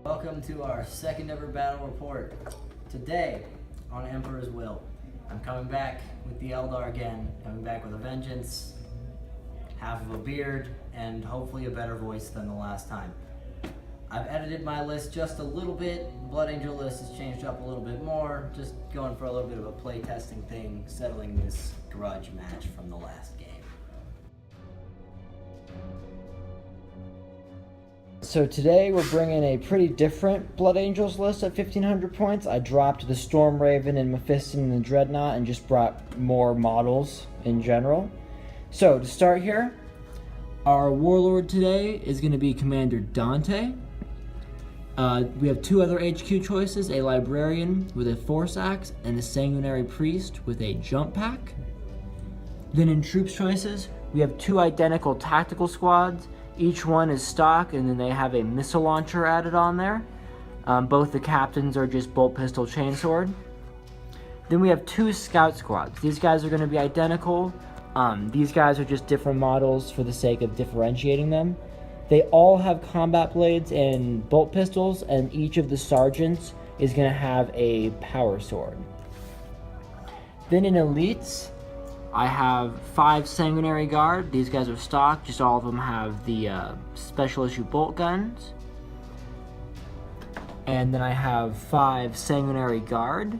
Welcome to our second ever battle report. Today, on Emperor's Will, I'm coming back with the Eldar again, coming back with a vengeance, half of a beard, and hopefully a better voice than the last time. I've edited my list just a little bit. Blood Angel list has changed up a little bit more, just going for a little bit of a play testing thing, settling this grudge match from the last game. So today we're bringing a pretty different Blood Angels list at 1500 points. I dropped the Storm Raven and Mephiston and the Dreadnought and just brought more models in general. So to start here, our Warlord today is going to be Commander Dante. We have two other HQ choices, a Librarian with a Force Axe and a Sanguinary Priest with a Jump Pack. Then in troops choices, we have two identical tactical squads. Each one is stock, and then they have a missile launcher added on there. Both the captains are just bolt pistol chainsword. Then we have two scout squads. These guys are going to be identical. These guys are just different models for the sake of differentiating them. They all have combat blades and bolt pistols, and each of the sergeants is going to have a power sword. Then in elites, I have 5 Sanguinary Guard. These guys are stock, just all of them have the special issue bolt guns. And then I have 5 Sanguinary Guard.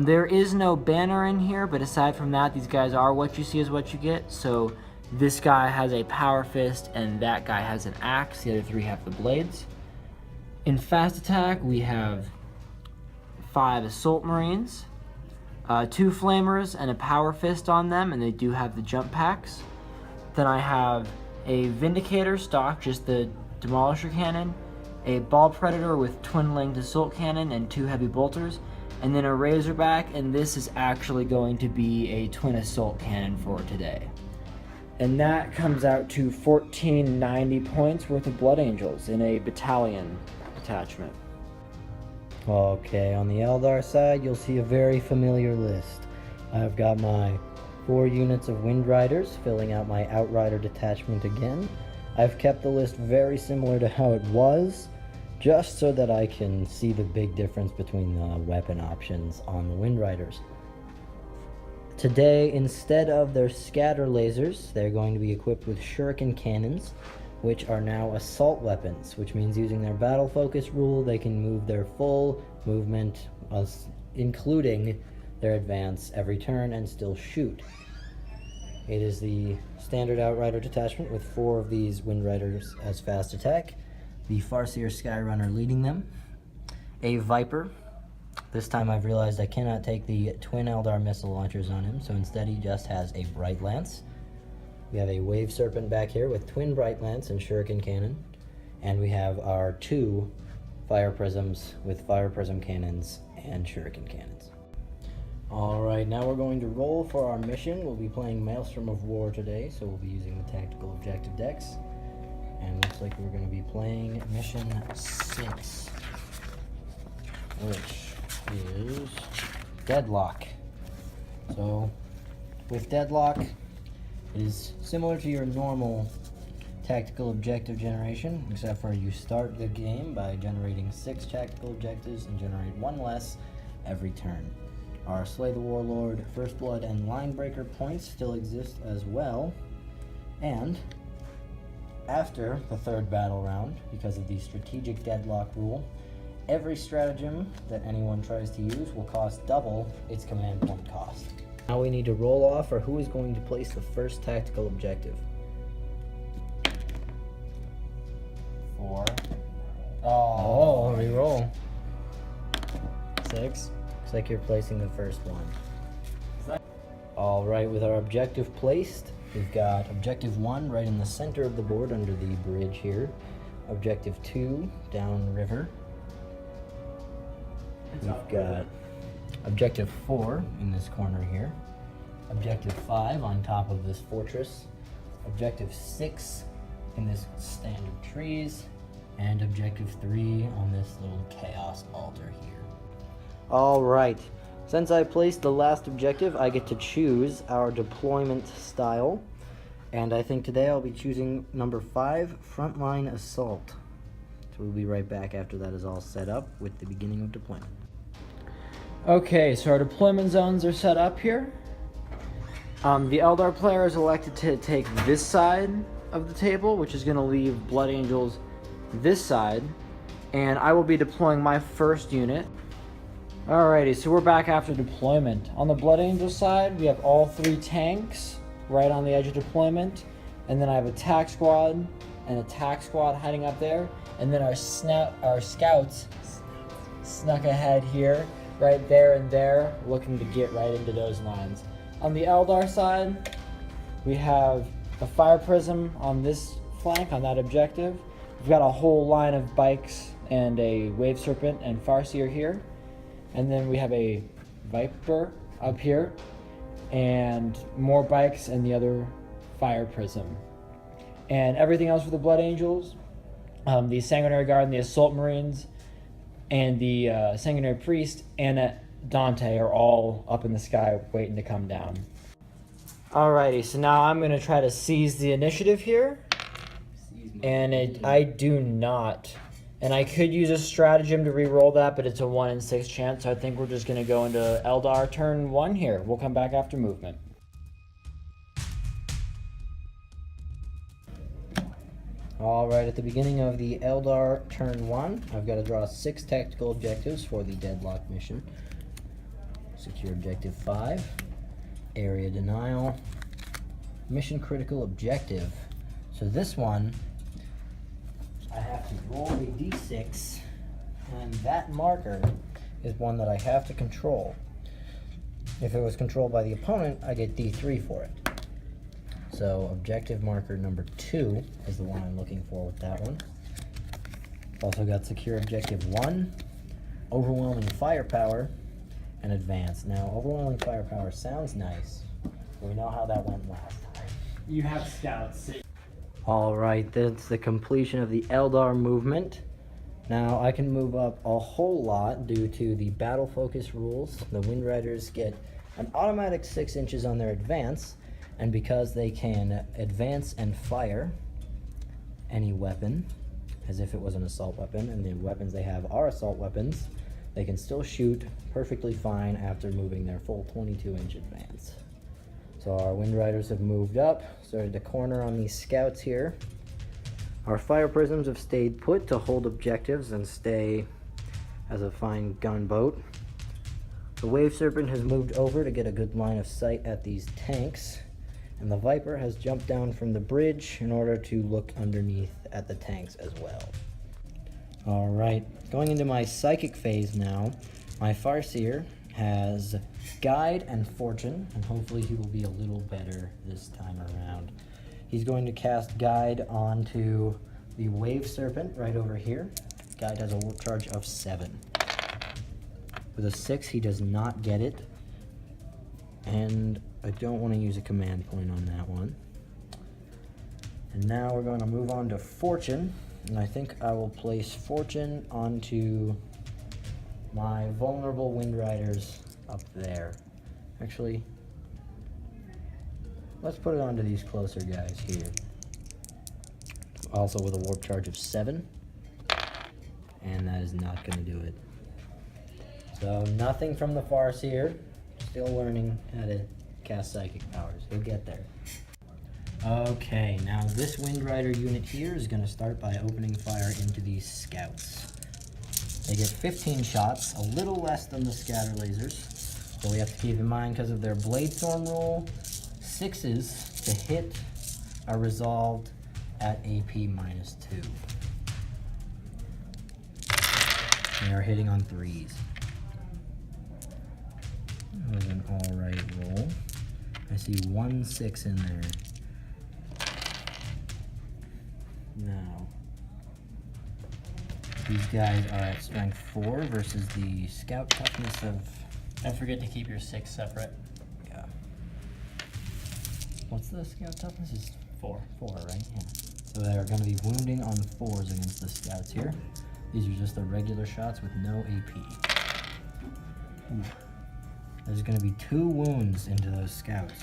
There is no banner in here, but aside from that, these guys are what you see is what you get. So this guy has a power fist and that guy has an axe. The other 3 have the blades. In fast attack, we have 5 Assault Marines. 2 flamers and a power fist on them, and they do have the jump packs. Then I have a Vindicator stock, just the demolisher cannon, a ball predator with twin-linked assault cannon and 2 heavy bolters, and then a Razorback, and this is actually going to be a twin assault cannon for today. And that comes out to 1490 points worth of Blood Angels in a battalion attachment. Okay, on the Eldar side, you'll see a very familiar list. I've got my 4 units of Wind Riders, filling out my Outrider detachment again. I've kept the list very similar to how it was, just so that I can see the big difference between the weapon options on the Wind Riders. Today, instead of their scatter lasers, they're going to be equipped with shuriken cannons, which are now assault weapons, which means using their battle focus rule, they can move their full movement, including their advance every turn, and still shoot. It is the standard Outrider detachment with 4 of these Wind Riders as fast attack, the Farseer Skyrunner leading them, a Viper. This time I've realized I cannot take the twin Eldar missile launchers on him, so instead he just has a Bright Lance. We have a Wave Serpent back here with twin Bright Lance and Shuriken Cannon. And we have our 2 Fire Prisms with Fire Prism Cannons and Shuriken Cannons. Alright, now we're going to roll for our mission. We'll be playing Maelstrom of War today, so we'll be using the Tactical Objective decks. And looks like we're going to be playing Mission 6, which is Deadlock. So, with Deadlock, it is similar to your normal tactical objective generation, except for you start the game by generating 6 tactical objectives and generate 1 less every turn. Our Slay the Warlord, First Blood, and Linebreaker points still exist as well, and after the 3rd battle round, because of the strategic deadlock rule, every stratagem that anyone tries to use will cost double its command point cost. Now we need to roll off for who is going to place the first tactical objective. 4. Oh, reroll. 6. Looks like you're placing the first one. Alright, with our objective placed, we've got Objective 1 right in the center of the board under the bridge here. Objective 2 down river. We've got Objective 4 in this corner here. Objective 5 on top of this fortress. Objective 6 in this stand of trees. And Objective 3 on this little chaos altar here. Alright, since I placed the last objective, I get to choose our deployment style. And I think today I'll be choosing number 5, Frontline Assault. So we'll be right back after that is all set up with the beginning of deployment. Okay, so our deployment zones are set up here. The Eldar player is elected to take this side of the table, which is going to leave Blood Angels this side, and I will be deploying my first unit. Alrighty, so we're back after deployment. On the Blood Angel side, we have all 3 tanks right on the edge of deployment, and then I have a tac squad and a tac squad hiding up there, and then our scouts snuck ahead here, right there and there, looking to get right into those lines. On the Eldar side, we have a fire prism on this flank, on that objective. We've got a whole line of bikes and a wave serpent and farseer here. And then we have a viper up here and more bikes and the other fire prism. And everything else for the Blood Angels, the Sanguinary Guard and the Assault Marines and the Sanguinary Priest and Dante are all up in the sky waiting to come down. Alrighty, so now I'm going to try to seize the initiative here. And I do not. And I could use a stratagem to re-roll that, but it's a 1 in 6 chance, so I think we're just going to go into Eldar turn 1 here. We'll come back after movement. Alright, at the beginning of the Eldar turn 1, I've got to draw 6 tactical objectives for the Deadlock mission. Secure Objective 5, Area Denial, Mission Critical Objective. So this one, I have to roll a d6, and that marker is one that I have to control. If it was controlled by the opponent, I get d3 for it. So objective marker number 2 is the one I'm looking for with that one. Also got secure objective 1, overwhelming firepower, and advance. Now overwhelming firepower sounds nice, but we know how that went last time. You have scouts. Alright, that's the completion of the Eldar movement. Now I can move up a whole lot due to the battle focus rules. The Wind Riders get an automatic 6 inches on their advance, and because they can advance and fire any weapon as if it was an assault weapon, and the weapons they have are assault weapons, they can still shoot perfectly fine after moving their full 22-inch advance. So our Wind Riders have moved up, started to corner on these scouts here. Our fire prisms have stayed put to hold objectives and stay as a fine gunboat. The Wave Serpent has moved over to get a good line of sight at these tanks, and the Viper has jumped down from the bridge in order to look underneath at the tanks as well. Alright, going into my psychic phase now, my Farseer has Guide and Fortune, and hopefully he will be a little better this time around. He's going to cast Guide onto the Wave Serpent right over here. Guide has a warp charge of 7. With a 6, he does not get it, and I don't want to use a command point on that one. And now we're going to move on to Fortune, and I think I will place Fortune onto my vulnerable Wind Riders up there. Actually, let's put it onto these closer guys here. Also with a warp charge of 7, and that is not going to do it. So nothing from the Farseer, still learning how to cast psychic powers. He'll get there. Okay, now this Wind Rider unit here is going to start by opening fire into these scouts. They get 15 shots, a little less than the scatter lasers. So we have to keep in mind, because of their Blade Storm rule, 6s to hit are resolved at AP -2. They are hitting on 3s. That was an alright roll. I see 1 6 in there. Now, these guys are at strength 4 versus the scout toughness of... Don't forget to keep your 6 separate. Yeah. What's the scout toughness? Is 4, right? Yeah. So they're going to be wounding on 4s against the scouts here. These are just the regular shots with no AP. Ooh. There's going to be 2 wounds into those scouts.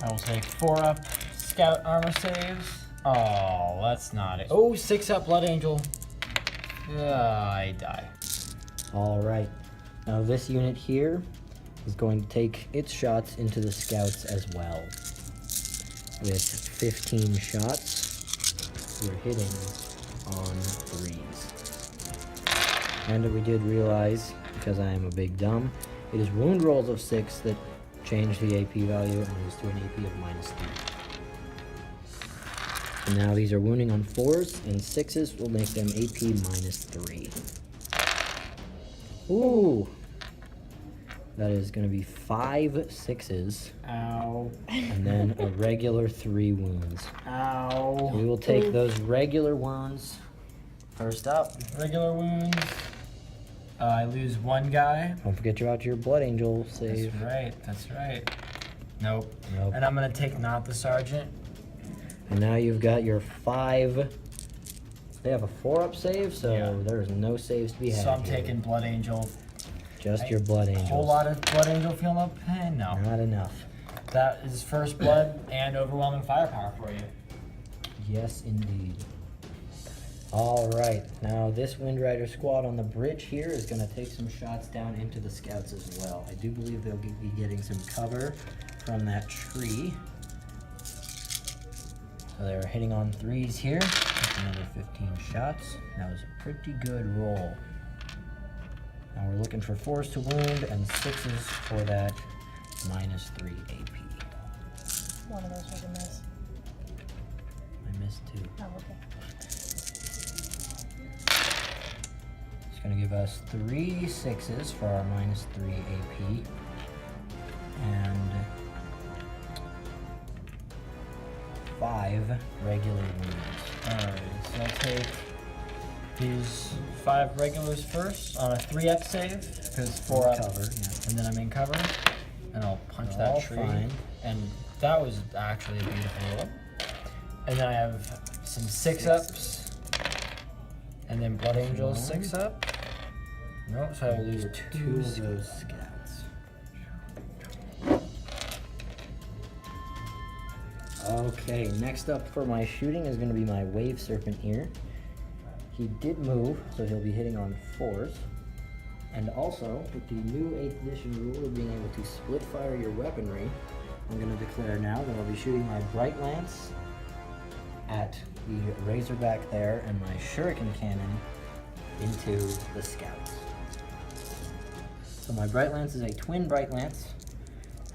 I will take 4 up scout armor saves. Oh, that's not it. Oh, 6 up Blood Angel. I die. All right. Now this unit here is going to take its shots into the scouts as well. With 15 shots, you're hitting on 3s. And we did realize, because I am a big dumb, it is wound rolls of 6 that change the AP value and goes to an AP of -3. And now these are wounding on 4s, and 6s will make them AP -3. Ooh! That is going to be 5 6s. Ow. And then a regular 3 wounds. Ow. We will take those regular wounds. First up. Regular wounds. I lose 1 guy. Don't forget about your Blood Angel save. That's right. Nope. Nope. And I'm gonna take not the sergeant. And now you've got your 5. They have a 4-up save, so Yeah. there's no saves to be had. So I'm here. taking Blood Angel. Just your Blood Angels. A whole lot of Blood Angel feeling up? No. Not enough. That is first blood and overwhelming firepower for you. Yes, indeed. All right, now this Wind Rider squad on the bridge here is going to take some shots down into the scouts as well. I do believe they'll be getting some cover from that tree. So they're hitting on 3s here. That's another 15 shots. That was a pretty good roll. Now we're looking for 4s to wound and 6s for that -3 AP. One of those was a miss. I missed 2. Oh, okay. It's going to give us 3 6s for our -3 AP. And 5 regular wounds. Alright, so I'll take these 5 regulars first on a 3x save, because 4 up, Cover, yeah. and then I'm in cover, and I'll punch All that tree. fine. And that was actually a beautiful roll. And then I have some 6-ups, and then Blood Angel 6-up. Nope, so I lose 2 of 2. those scouts. Okay, next up for my shooting is going to be my Wave Serpent here. He did move, so he'll be hitting on 4s. And also, with the new 8th edition rule of being able to split fire your weaponry, I'm going to declare now that I'll be shooting my Bright Lance at the Razorback there and my Shuriken Cannon into the scouts. So my Bright Lance is a twin Bright Lance,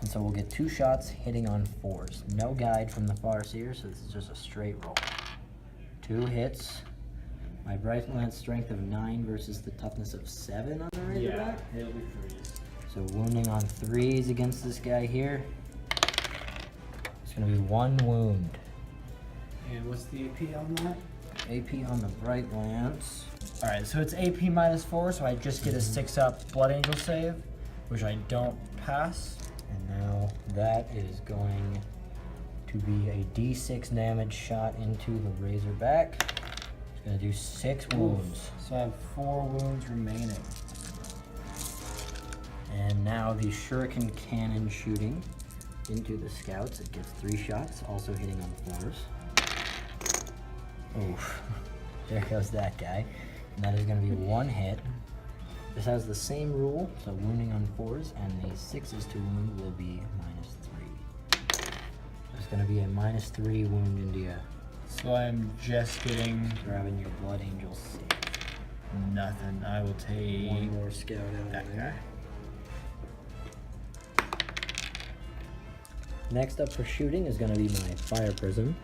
and so we'll get 2 shots hitting on 4s. No guide from the Farseer, so this is just a straight roll. 2 hits. My Bright Lance strength of 9 versus the toughness of 7 on the Razorback. Yeah, it'll be 3s. So wounding on 3s against this guy here. It's going to be 1 wound. And what's the AP on that? AP on the Bright Lance. Alright, so it's AP -4, so I just get a 6-up Blood Angel save, which I don't pass. And now that is going to be a D6 damage shot into the Razorback. It's going to do 6 wounds. So I have 4 wounds remaining. And now the Shuriken Cannon shooting into the scouts. It gets 3 shots, also hitting on 4s. Oof. There goes that guy. And that is going to be 1 hit. This has the same rule, so wounding on 4s, and the 6s to wound will be -3. There's going to be a -3 wound into you. So I'm just getting Grabbing your Blood Angel save. nothing. I will take 1 more scout out that of there. guy. Next up for shooting is going to be my Fire Prism,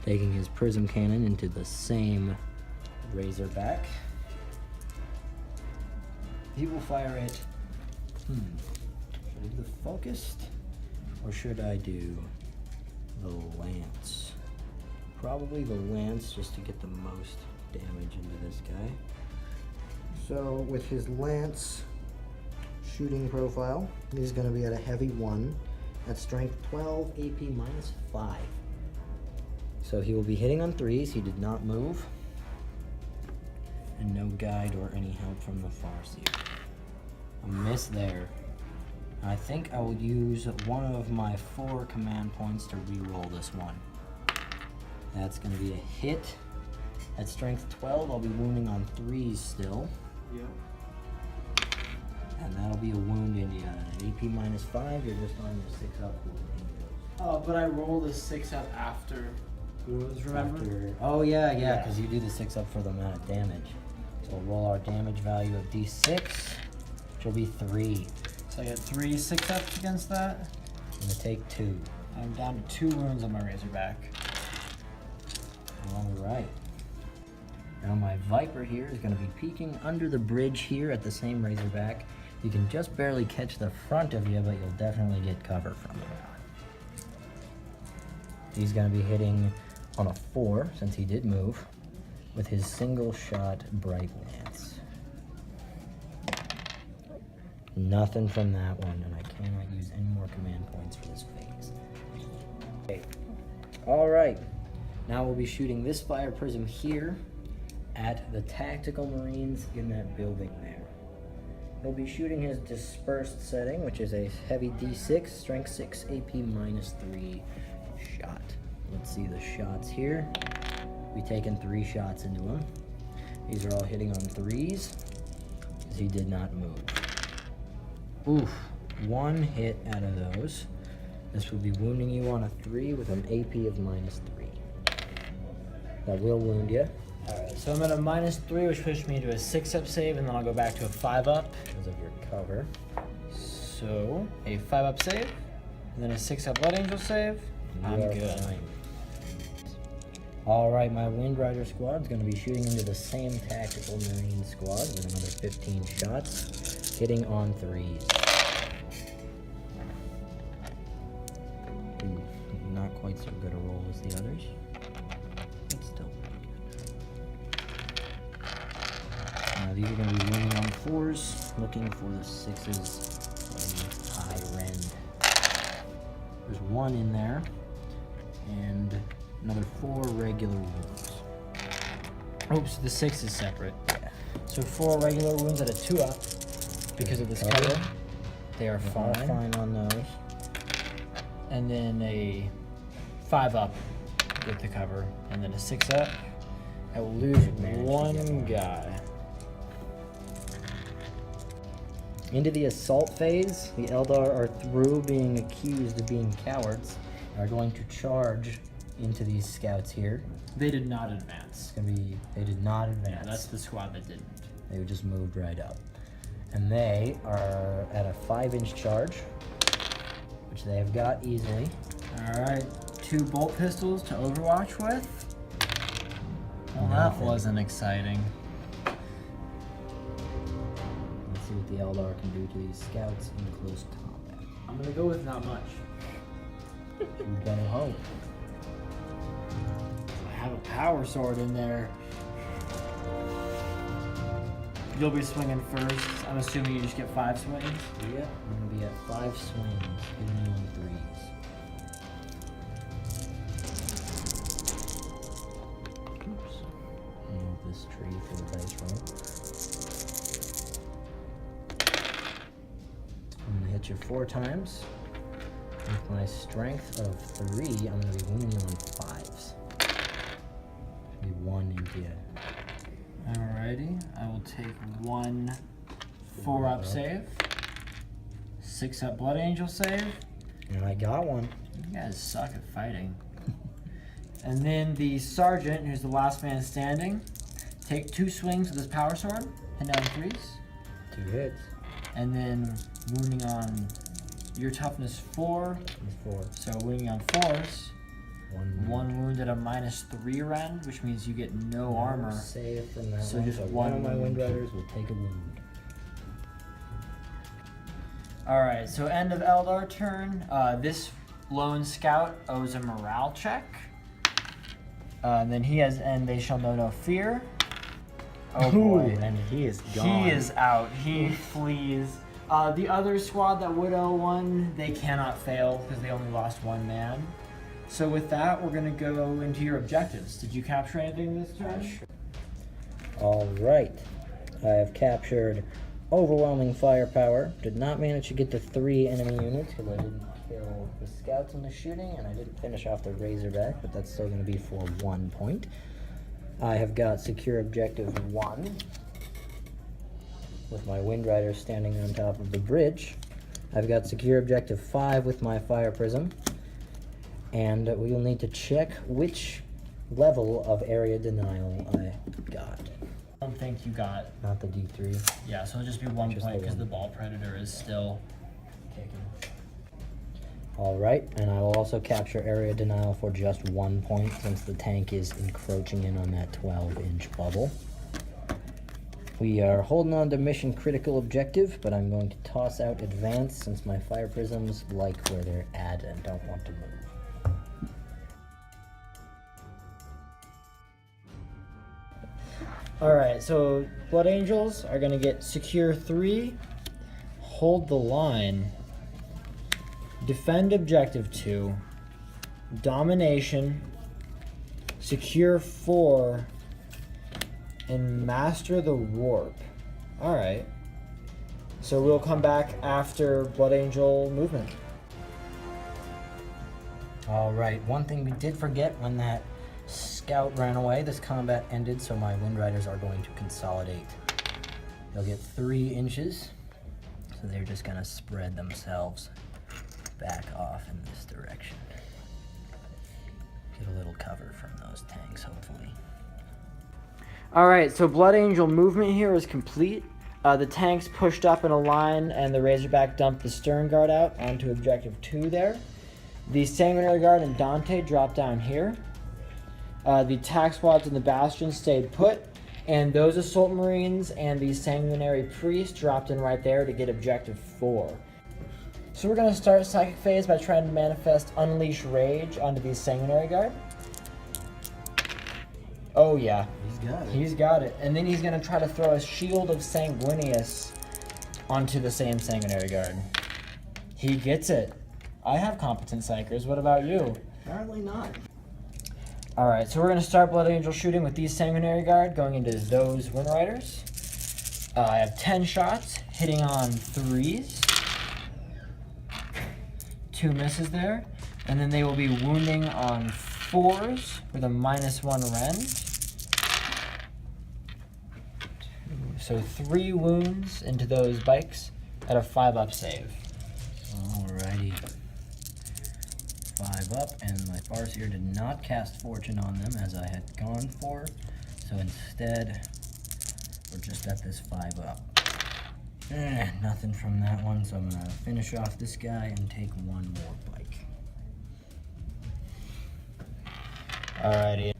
taking his Prism Cannon into the same Razorback. He will fire it. Should I do the focused? Or should I do the lance? Probably the lance, just to get the most damage into this guy. So with his lance shooting profile, he's going to be at a heavy 1. That's strength 12, AP -5. So he will be hitting on 3s. He did not move. And no guide or any help from the Farseer. A miss there. I think I will use one of my 4 command points to re-roll this one. That's going to be a hit At strength 12, I'll be wounding on 3s still. Yep. And that'll be a wound into you. At AP -5, you're just on your 6 up wound. Oh, but I rolled a 6 up after wounds, remember? Oh yeah, Yeah. because you do the 6 up for the amount of damage. So we'll roll our damage value of D6, which will be 3. So I get 3 6 ups against that. I'm gonna take 2. I'm down to 2 wounds on my Razorback. All right. Now my Viper here is going to be peeking under the bridge here at the same Razorback. You can just barely catch the front of you, but you'll definitely get cover from him. He's going to be hitting on a 4, since he did move, with his single shot Bright Lance. Nothing from that one, and I cannot use any more command points for this phase. Okay. All right. Now we'll be shooting this fire prism here at the tactical marines in that building there. He'll be shooting his dispersed setting, which is a heavy D6, strength 6, AP -3 shot. Let's see the shots here. We've taken 3 shots into him. These are all hitting on 3s, because he did not move. Oof, 1 hit out of those. This will be wounding you on a 3 with an AP of -3. That will wound you. Alright, so I'm at a -3, which pushed me to a 6 up save, and then I'll go back to a 5 up. Because of your cover. So, a 5 up save, and then a 6 up Blood Angel save. I'm You are good. fine. Alright, my Wind Rider squad is going to be shooting into the same tactical marine squad with another 15 shots, hitting on 3s. Ooh, not quite so good a roll as the others, but still pretty good. These are going to be winning on 4s, looking for the 6s in high rend. There's 1 in there, and another 4 regular wounds. Oops, the 6 is separate. Yeah. So 4 regular wounds at a 2 up because of this cover. They are All fine. fine on those. And then a 5 up with the cover, and then a 6 up. I will lose Managed to get 1 one. guy. Into the assault phase, the Eldar are through being accused of being cowards, are going to charge into these scouts here. They did not advance. It's gonna be, they did not Yeah, advance. that's the squad that didn't. They just moved right up. And they are at a 5-inch charge, which they have got easily. Alright, 2 bolt pistols to overwatch with. Well, that Nothing. wasn't exciting. Let's see what the Eldar can do to these scouts in close combat. I'm gonna go with not much. You better hope. I have a power sword in there. You'll be swinging first. I'm assuming you just get 5 swings. Yep, I'm gonna be at 5 swings, hitting on 3s. Oops. Move this tree for the dice roll. I'm gonna hit you 4 times. With my strength of 3, I'm gonna be wounding you on 5s. Be 1 into you. Alrighty, I will take 1 4 up save, 6 up Blood Angel save. And I got one. You guys suck at fighting. And then the sergeant, who's the last man standing, take 2 swings with his power sword, hit down 3s, 2 hits. and then wounding on your toughness 4, That's 4. so wounding on 4s. 1 1 wound at a -3 rend, which means you get no armor. Save from that So one. just So one one of my Wind wound. Riders will take a wound. Alright, so end of Eldar turn. This lone scout owes a morale check. And then he has, and they shall know no fear. Oh boy. And he is gone. He is out. He flees. The other squad that would owe 1, they cannot fail because they only lost 1 man. So with that, we're going to go into your objectives. Did you capture anything this turn? All right. I have captured overwhelming firepower. Did not manage to get to 3 enemy units because I didn't kill the scouts in the shooting, and I didn't finish off the Razorback, but that's still going to be for 1 point. I have got secure objective 1 with my Wind Rider standing on top of the bridge. I've got secure objective 5 with my fire prism. And we will need to check which level of area denial I got. I don't think you got. Not the D3. Yeah, so it'll just be 1 Just point the because one. the ball predator is still kicking. Alright, and I will also capture area denial for just 1 point since the tank is encroaching in on that 12-inch bubble. We are holding on to mission critical objective, but I'm going to toss out advance since my fire prisms like where they're at and don't want to move. Alright, so Blood Angels are going to get Secure 3, Hold the Line, Defend Objective 2, Domination, Secure 4, and Master the Warp. Alright. So we'll come back after Blood Angel movement. Alright, one thing we did forget when that scout ran away, this combat ended, so my Wind Riders are going to consolidate. They'll get 3 inches, so they're just going to spread themselves back off in this direction. Get a little cover from those tanks, hopefully. Alright, so Blood Angel movement here is complete. The tanks pushed up in a line and the Razorback dumped the Stern Guard out onto Objective 2 there. The Sanguinary Guard and Dante dropped down here. The attack squads and the Bastion stayed put, and those Assault Marines and the Sanguinary Priest dropped in right there to get Objective 4. So we're going to start Psychic Phase by trying to manifest Unleash Rage onto the Sanguinary Guard. Oh yeah. He's got it. He's got it. And then he's going to try to throw a Shield of Sanguinius onto the same Sanguinary Guard. He gets it. I have competent Psychers. What about you? Apparently not. Alright, so we're going to start Blood Angel shooting with these Sanguinary Guard going into those Wind Riders. I have 10 shots, hitting on 3s. 2 misses there. And then they will be wounding on 4s with a -1 rend. So 3 wounds into those bikes at a 5-up save. Alrighty. 5 up, and my Farseer did not cast Fortune on them as I had gone for. So instead, we're just at this 5 up. Nothing from that one, so I'm going to finish off this guy and take 1 more bike. Alrighty.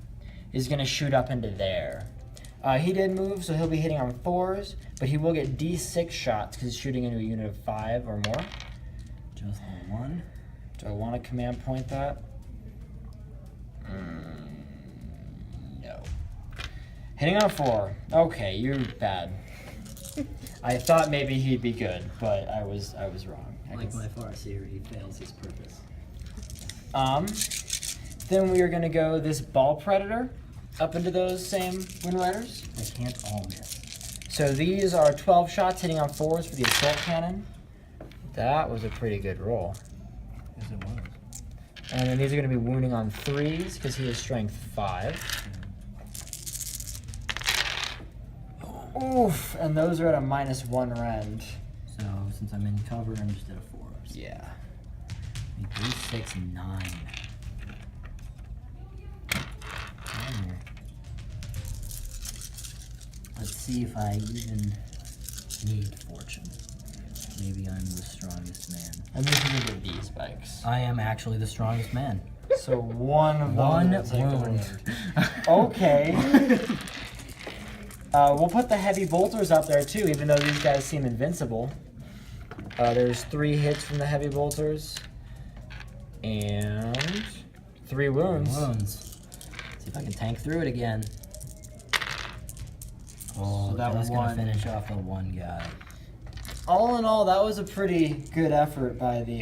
He's going to shoot up into there. He did move, so he'll be hitting on 4s, but he will get D6 shots because he's shooting into a unit of 5 or more. Just the 1. Do I want to command point that? No. Hitting on 4. Okay, you're bad. I thought maybe he'd be good, but I was wrong. Like my Farseer, he fails his purpose. Then we are going to go this Ball Predator up into those same Wind Riders. They can't all miss. So these are 12 shots hitting on 4s for the Assault Cannon. That was a pretty good roll. Yes, it was. And then these are going to be wounding on 3s because he has Strength 5. Oof, and those are at a -1 rend. So since I'm in cover, I'm just at a 4 ups. Yeah. 3, 6, 9. There. Let's see if I even need Fortune. Maybe I'm the strongest man. I'm just going to get these bikes. I am actually the strongest man. So one of them. One will take a wound. Okay. We'll put the heavy bolters up there too, even though these guys seem invincible. There's 3 hits from the heavy bolters. And 3 wounds. See if I can tank through it again. Oh, So that that's gonna one- finish off the 1 guy. All in all, that was a pretty good effort by the...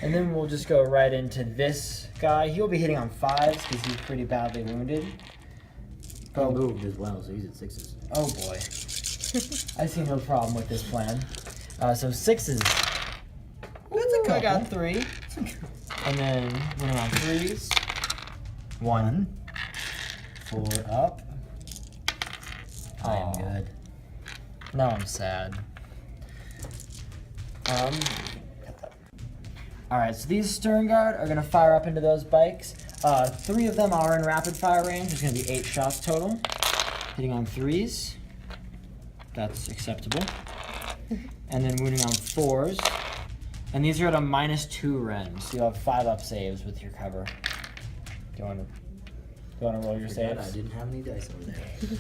And then we'll just go right into this guy. He'll be hitting on 5s because he's pretty badly wounded. He moved as well, so he's at 6s. Oh boy. I see no problem with this plan. So 6s. Ooh, I got 3. And then winning on 3s. 1. 4 up. I am Aw. good. Now I'm sad. Alright, so these Stern Guard are gonna fire up into those bikes. 3 of them are in rapid fire range. There's gonna be 8 shots total. Hitting on 3s. That's acceptable. And then wounding on 4s. And these are at a -2 rend, so you'll have 5 up saves with your cover. Do you want to roll your Forgot saves? I didn't have any dice over there.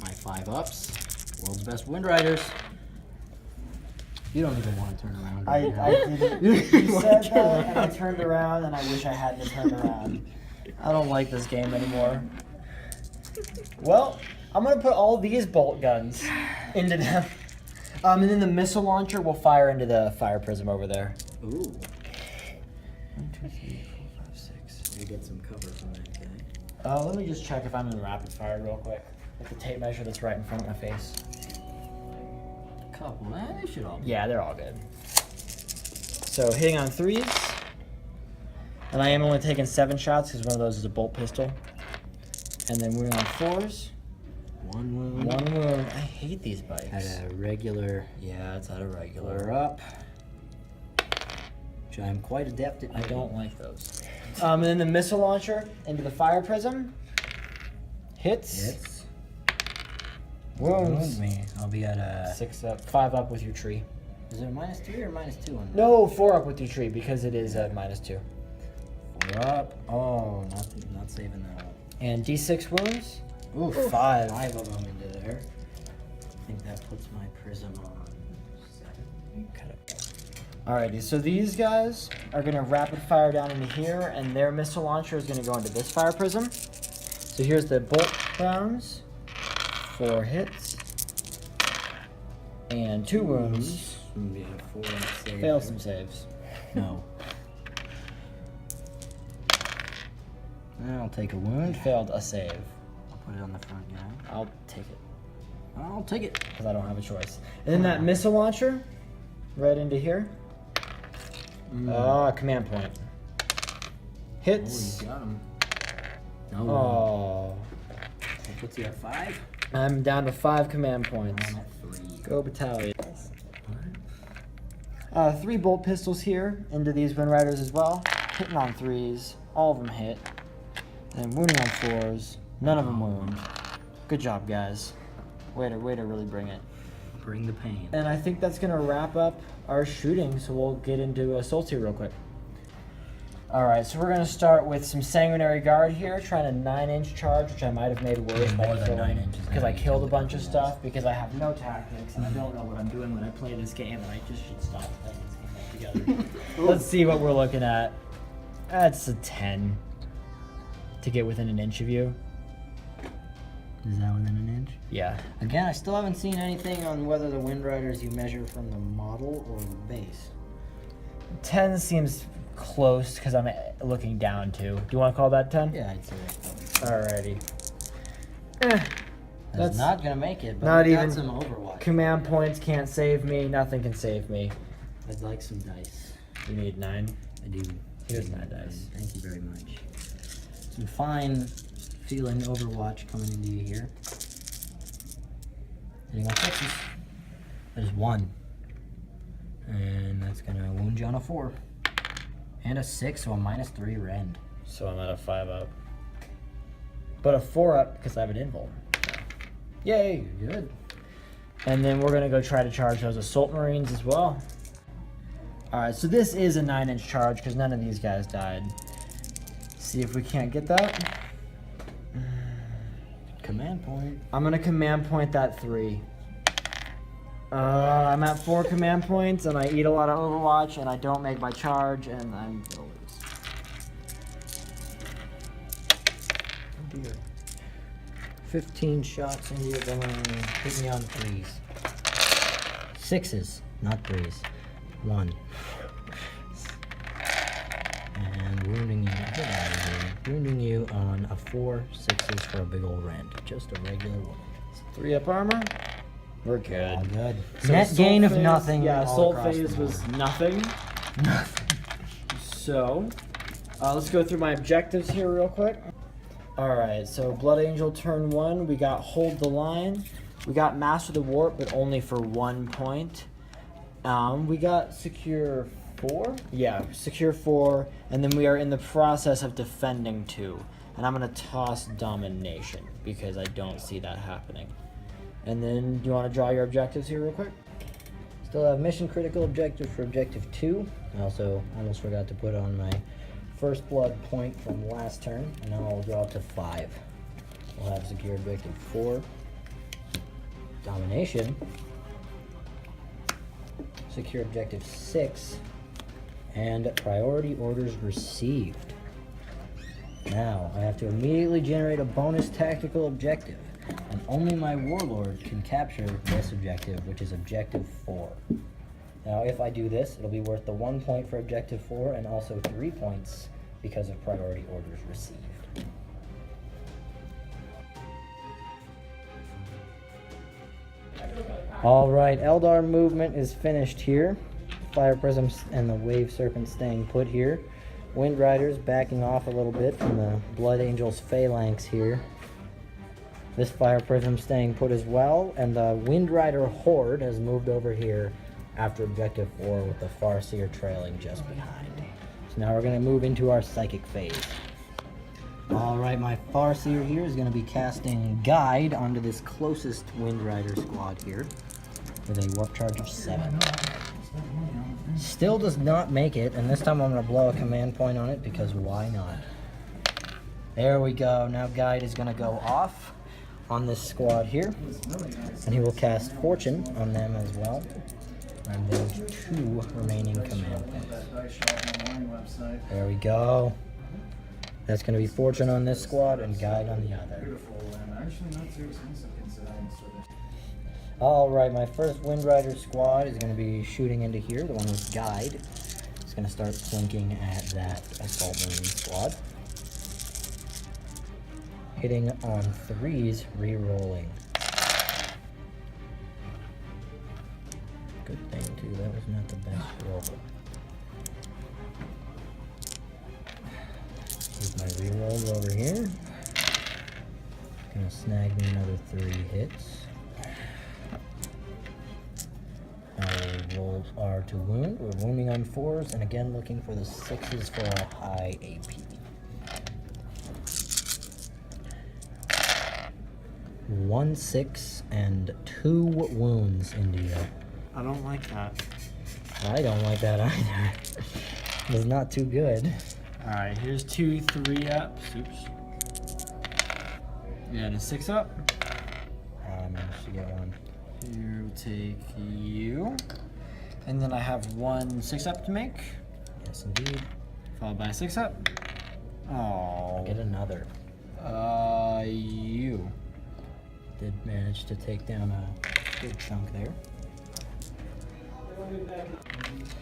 My 5 ups. World's best wind riders. You don't even want to turn around. I didn't. You said that, and I turned around, and I wish I hadn't turned around. I don't like this game anymore. Well, I'm gonna put all these bolt guns into them. And then the missile launcher will fire into the fire prism over there. Ooh. 1, 2, 3, 4, 5, 6. You get some cover from that guy. Let me just check if I'm in rapid fire real quick. With the tape measure that's right in front of my face. Couple, they should all be. Yeah, they're all good. So hitting on 3s. And I am only taking 7 shots because one of those is a bolt pistol. And then wounding on 4s. 1 wound. 1 wound. I hate these bikes. At a regular. Yeah, it's at a regular. We're up. Which I'm quite adept at. I don't like those. And then the missile launcher into the fire prism. Hits. Hits. Wounds. Wound me. I'll be at a. 6 up. 5 up with your tree. Is it a -3 or -2 on that? No, 4 up with your tree because it is at -2. 4 up. Oh, not saving that one. And D6 wounds. Ooh, 5. 5 of them into there. I think that puts my prism on 7. Cut it. Alrighty, so these guys are gonna rapid fire down into here, and their missile launcher is gonna go into this fire prism. So here's the bolt rounds. 4 hits. And 2 wounds. Yeah, 4 and a save. Fail some saves. No. I'll take a wound. Failed a save. I'll put it on the front guy. I'll take it, I'll take it. because I don't have a choice. And then that missile launcher, right into here. Command point. Oh, Hits. you got him. No. Oh. That puts you at 5. I'm down to 5 command points. I'm at 3. Go battalion. 3 bolt pistols here into these wind riders as well. Hitting on 3s. All of them hit. And wounding on 4s. None of them wound. Good job, guys. Way to really bring it. Bring the pain. And I think that's gonna wrap up our shooting, so we'll get into assaults here real quick. Alright, so we're gonna start with some Sanguinary Guard here, trying a 9-inch charge, which I might have made worse by More than killing, 9 inches. because I killed a bunch of stuff, because I have no tactics, and I don't know what I'm doing when I play this game, and I just should stop playing this game altogether. Let's see what we're looking at. That's a 10. To get within an inch of you. Is that within an inch? Yeah. Again, I still haven't seen anything on whether the wind riders you measure from the model or the base. 10 seems close, because I'm looking down too. Do you want to call that 10? Yeah, I'd say that's Alrighty. That's not gonna make it, but not we got even some Overwatch. Command points can't save me. Nothing can save me. I'd like some dice. You need 9. I do. Here's my dice. Thank you very much. Some fine feeling Overwatch coming into you here. Hitting on 6s. There's 1. And that's gonna wound you on a 4. And a 6, so a -3 rend. So I'm at a 5 up. But a 4 up because I have an invul. Yay! You're good. And then we're gonna go try to charge those Assault Marines as well. Alright, so this is a 9-inch charge because none of these guys died. See if we can't get that. Command point. I'm gonna command point that 3. I'm at 4 command points and I eat a lot of Overwatch and I don't make my charge and I'm gonna lose. Oh dear. 15 shots into your gun. Hit me on 3s. 6s, not 3s. 1. And wounding you. Get out of here. Wounding you on a 4, 6s for a big old rend. Just a regular wound. 3 up armor. We're All good. good. So Net assault gain of phase- nothing. Yeah, all assault across the phase was board. nothing. So Let's go through my objectives here real quick. Alright, so Blood Angel turn 1, we got Hold the Line. We got Master the Warp, but only for 1 point. We got Secure 4? Yeah, Secure 4, and then we are in the process of defending 2. And I'm going to toss Domination, because I don't see that happening. And then, do you want to draw your objectives here real quick? Still have mission critical objective for objective 2. I also almost forgot to put on my first blood point from last turn, and now I'll draw up to 5. We'll have secure objective 4. Domination. Secure objective 6. And priority orders received. Now, I have to immediately generate a bonus tactical objective, and only my warlord can capture this objective, which is objective 4. Now, if I do this, it'll be worth the 1 point for objective 4 and also 3 points because of priority orders received. Alright, Eldar movement is finished here. Fire Prisms and the Wave Serpent staying put here. Wind Riders backing off a little bit from the Blood Angels phalanx here. This Fire Prism staying put as well, and the Wind Rider Horde has moved over here after objective 4 with the Farseer trailing just behind. So now we're going to move into our Psychic phase. Alright, my Farseer here is going to be casting Guide onto this closest Wind Rider squad here with a warp charge of 7. Still does not make it, and this time I'm going to blow a command point on it because why not? There we go. Now Guide is going to go off on this squad here, and he will cast Fortune on them as well. And there's 2 remaining command points. There we go. That's going to be Fortune on this squad and Guide on the other. Alright, my first Wind Rider squad is going to be shooting into here, the one with Guide. It's going to start flanking at that Assault Marine squad. Hitting on 3s, re-rolling. Good thing too, that was not the best roll. Here's my re-rolls over here. Gonna snag me another 3 hits. Our rolls are to wound. We're wounding on 4s, and again looking for the 6s for a high AP. 1 6 and 2 wounds, India. I don't like that. I don't like that either. It's not too good. Alright, here's 2 3 ups. Oops. Yeah, and a 6 up. I managed to get one. You take you. And then I have 1 6 up to make. Yes, indeed. Followed by a 6 up. Oh. Get another. You. Did manage to take down a good chunk there.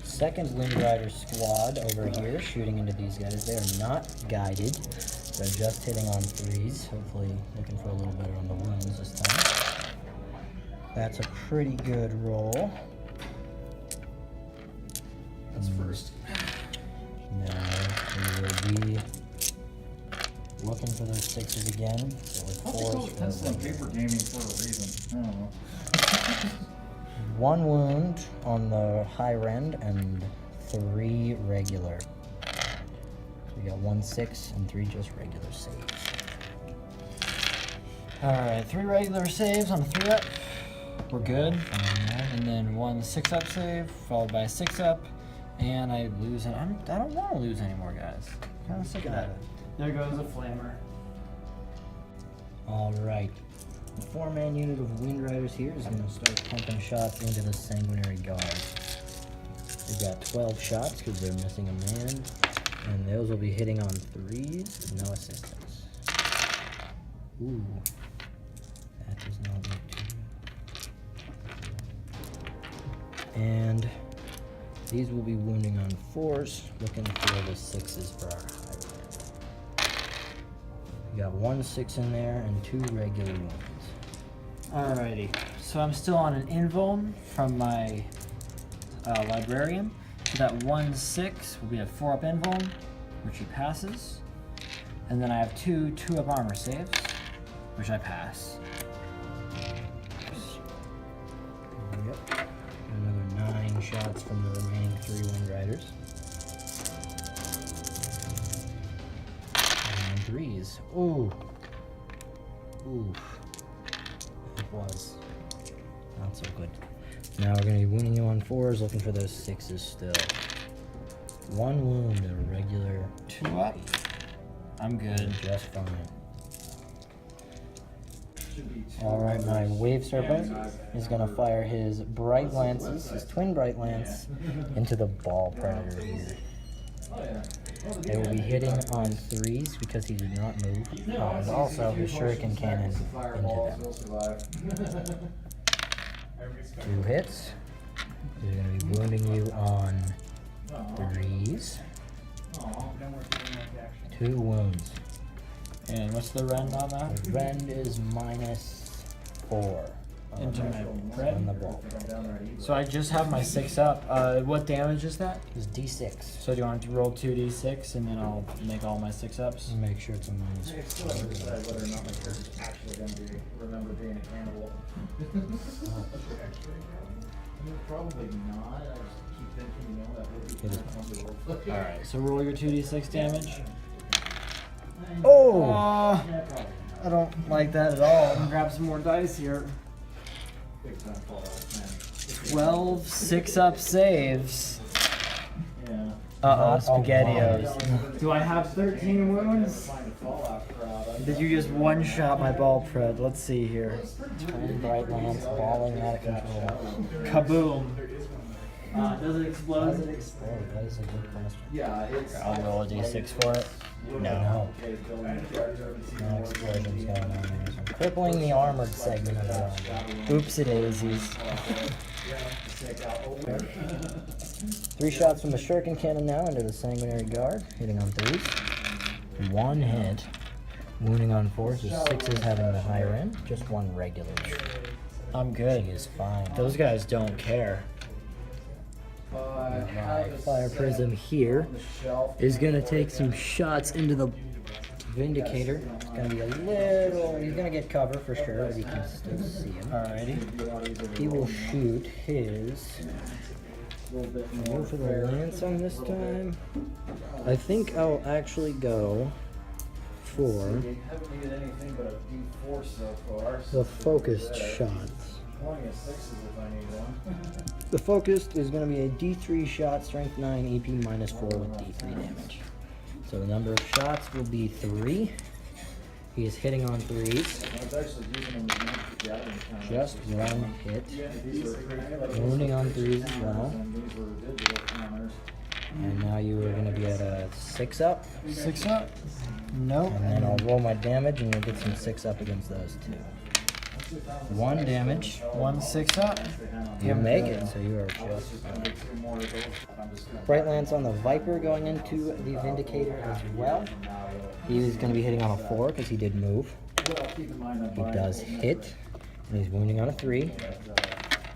Second Wind Rider squad over here shooting into these guys. They are not guided. They're just hitting on 3s. Hopefully looking for a little better on the wounds this time. That's a pretty good roll. That's first. Now we will be looking for those 6s again. So with 4s. That's like paper gaming for a reason. I don't know. 1 wound on the high rend and 3 regular. So we got 1 6 and 3 just regular saves. Alright, 3 regular saves on a 3 up. We're good. And then 1 6 up save, followed by a 6 up. And I lose it. I don't want to lose anymore, guys. I'm kind of sick of that. There goes a flamer. Alright. The 4-man unit of Wind Riders here is going to start pumping shots into the Sanguinary Guard. They've got 12 shots because they're missing a man. And those will be hitting on 3s, no assistance. Ooh. That does not look too good. And these will be wounding on 4s, looking for the 6s for our high rend. We got 1 6 in there and 2 regular ones. Alrighty, so I'm still on an invuln from my librarian. So that 1 6 will be a 4 up invuln. which he passes. And then I have 2 2-up armor saves, which I pass. Yep. Another 9 shots from the remaining 3 Wind Riders. And 3s. Ooh. Ooh. It was not so good. Now we're going to be wounding you on 4s, looking for those 6s still. 1 wound, a regular 2-up. I'm good. just fine. Alright, my Wave Serpent is going to fire his Bright Lances, his twin Bright Lance, into the Ball Predator here. They will be hitting on 3s because he did not move, and also his Shuriken Cannon into them. 2 hits. He's going to be wounding you on 3s. 2 wounds. And what's the rend on that? The rend is -4 Into my on rend? the ball. So I just have my 6-up. What damage is that? It's D6. So do you want to roll 2d6 and then I'll make all my 6-ups? Make sure it's a -4. I still haven't decided whether or not my character's actually going to remember being a cannibal. Probably not. I just keep thinking, that would be It is kind of wonderful. Alright, so roll your 2d6 damage. Oh! I don't like that at all. I'm gonna grab some more dice here. Big time Fallout, man. 12 6-up saves. Yeah. Uh-oh, Not a lot. SpaghettiOs. Do I have 13 wounds? Find a Fallout crowd. Did you just one-shot my ball pred? Let's see here. Twin Bright Lance balling out of control. Kaboom. Does it explode? Does it explode? That is a good question. Yeah, it's. I'll roll a d6 for it. No. No explosions going on there. So I'm crippling the armored segment of the round. Oopsie daisies. 3 shots from the Shuriken Cannon now into the Sanguinary Guard, hitting on 3s. 1 hit. Wounding on 4s, so 6s having the higher end. Just 1 regular. I'm good. He is fine. Those guys don't care. My Fire Prism here is going to take some shots into the Vindicator. It's going to be a little... He's going to get cover for sure, but you can still see him. Alrighty. He will shoot his... Go for the lance on this time. I think I'll actually go for the focused shots. The focused is going to be a D3 shot, strength 9, EP -4 with D3 damage. So the number of shots will be 3. He is hitting on 3s. Just 1 hit. Wounding on 3s as well. And now you are going to be at a 6-up. 6-up? Nope. And then I'll roll my damage and you'll get some 6-up against those 2. 1 damage. 1 6-up. You make it, so you are just fine. Bright Lance on the Viper going into the Vindicator as well. He is going to be hitting on a 4 because he did move. He does hit, and he's wounding on a 3.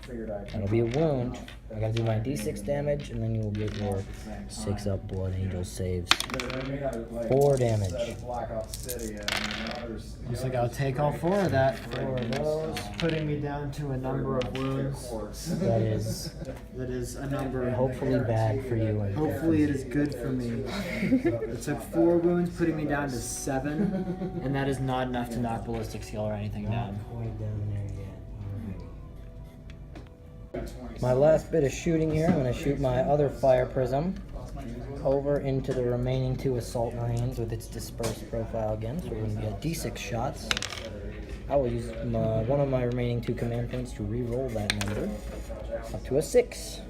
That'll be a wound. I gotta do my d6 damage, and then you will get your 6-up Blood Angel saves. 4 damage. Looks like I'll take all 4 of that. 4 of those, putting me down to a number of wounds. That is a number. hopefully bad for you. And Hopefully it is good for me. It took 4 wounds, putting me down to 7, and that is not enough to knock ballistic skill or anything down. Quite down there yet. My last bit of shooting here, I'm going to shoot my other Fire Prism over into the remaining 2 Assault Marines with its dispersed profile again. So we're going to get D6 shots. I will use one of my remaining 2 command points to re-roll that number up to a 6.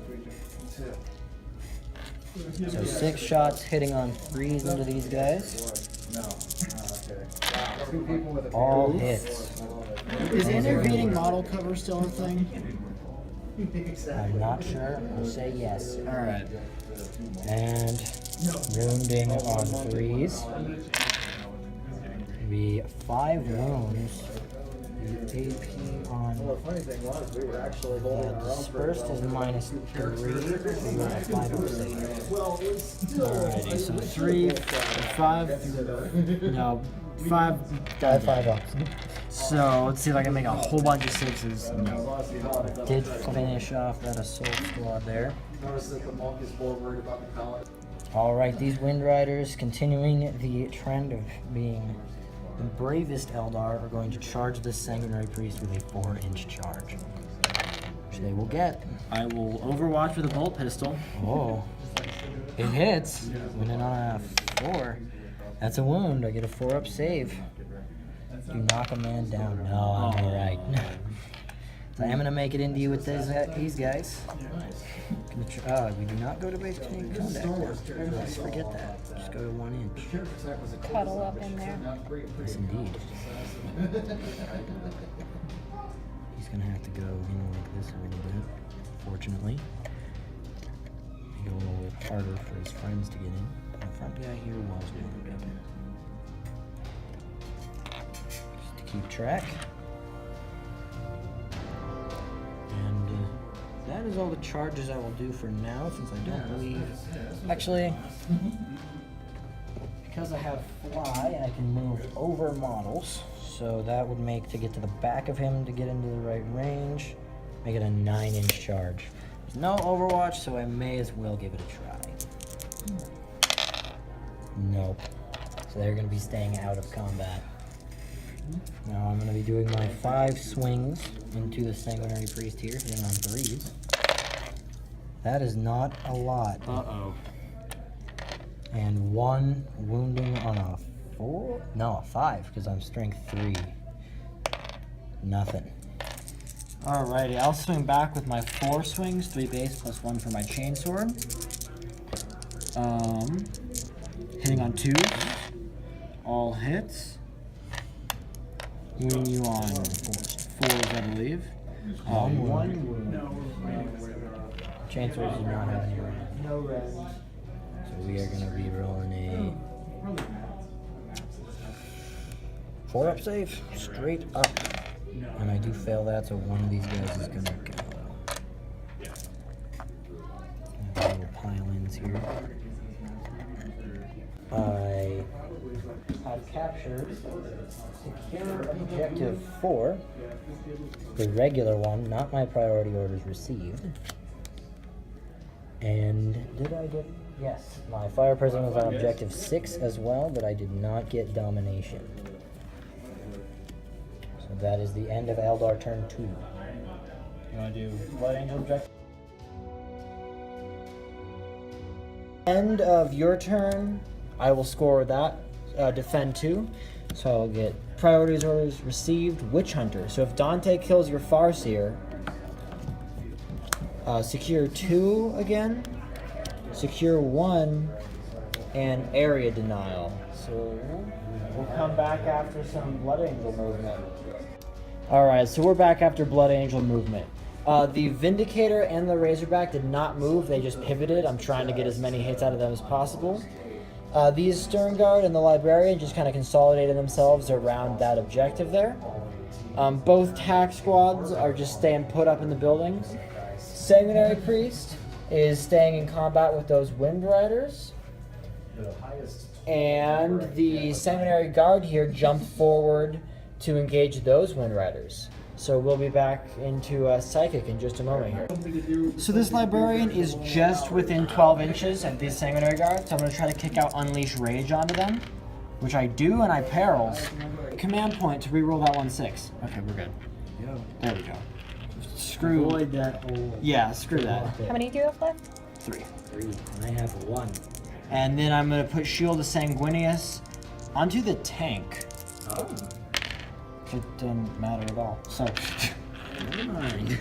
So 6 shots hitting on 3s into these guys. All hits. Is intervening model cover still a thing? I'm not sure. I'll say yes. Alright. And wounding on 3s. Be 5 wounds The AP on Well, the funny thing was, we were actually holding our own. dispersed is minus 3, so you're at 5 up save. Well, it's still. Alrighty, so 3, 5, no, 5. I have 5 ups. So let's see if I can make a whole bunch of 6s. Did finish off that assault squad there. Notice that the monk is more worried about the pallet. Alright, these Wind Riders, continuing the trend of being the bravest Eldar, are going to charge this Sanguinary Priest with a 4-inch charge. Which they will get. I will overwatch with a bolt pistol. Oh. It hits. Winning on a 4. That's a wound. I get a 4-up save. You knock a man down. No, I'm alright. So I'm gonna make it into you with these guys. We do not go to base between combat. Let's forget that. Just go to 1 inch. Cuddle up in there. Yes, indeed. He's gonna have to go in like this a little bit, fortunately. Make it a little bit harder for his friends to get in. The front guy here was wounded. Just to keep track. And that is all the charges I will do for now, since I don't believe... Actually, because I have fly, I can move over models. So that would make, to get to the back of him to get into the right range, make it a 9-inch charge. There's no Overwatch, so I may as well give it a try. Nope. So they're going to be staying out of combat. Now I'm going to be doing my 5 swings into the Sanguinary Priest here, hitting on 3s. That is not a lot. Uh-oh. And 1 wounding on a 4? No, a 5, because I'm strength 3. Nothing. Alrighty, I'll swing back with my 4 swings, 3 base plus 1 for my chainsword. Hitting on 2s. All hits. Wounding you on 4s, I believe. 1 wound. Chancellors do not have any range. No range. So we are going to be rolling a 4-up save, straight up. And I do fail that, so one of these guys is going to go. Little pile-ins here. I have captured secure objective 4, the regular one, not my priority orders received. And did I get... Yes, my fire prison was on objective 6 as well, but I did not get domination. So that is the end of Eldar turn 2. You want to do Blood Angel objective? End of your turn, I will score that, defend 2. So I'll get priorities orders received, Witch Hunter. So if Dante kills your Farseer, secure 2 again, secure 1, and area denial. So we'll come back after some Blood Angel movement. Alright, so we're back after Blood Angel movement. The Vindicator and the Razorback did not move, they just pivoted. I'm trying to get as many hits out of them as possible. These Stern Guard and the Librarian just kind of consolidated themselves around that objective there. Both tack squads are just staying put up in the buildings. Sanguinary Priest is staying in combat with those Wind Riders. And the Sanguinary Guard here jumped forward to engage those Wind Riders. So we'll be back into Psychic in just a moment here. So this Librarian is just within 12 inches of these Sanguinary Guards. So I'm going to try to kick out Unleash Rage onto them, which I do, and I perils. Command point to reroll that 1/6. Okay, we're good. There we go. Screw. Avoid that old... Yeah, screw that. How many do you have left? 3. 3, and I have 1. And then I'm going to put Shield of Sanguinius onto the tank. Oh. It doesn't matter at all. So, Never mind.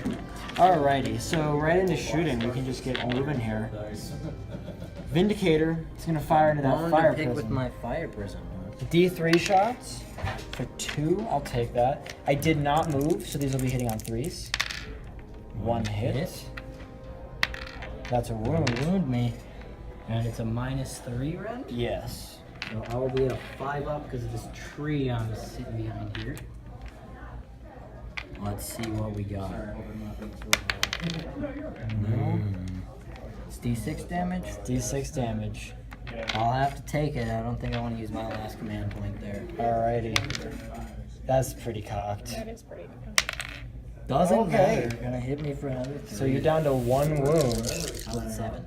alrighty. So right into shooting, we can just get moving here. Vindicator is gonna fire into that fire pick prism. with my fire prism. D3 shots for 2. I'll take that. I did not move, so these will be hitting on 3s. 1 hit. That's a wound. Wound me. And it's a -3 rend? Yes. So I will be at a 5 up because of this tree I'm sitting behind here. Let's see what we got. Sorry, I hope I'm not being It's D6 damage. D6 damage. I'll have to take it. I don't think I want to use my last command point there. Alrighty. That's pretty cocked. That is pretty. Doesn't Okay. matter. You're gonna hit me for another 3. So you're down to 1 wound, How about 7?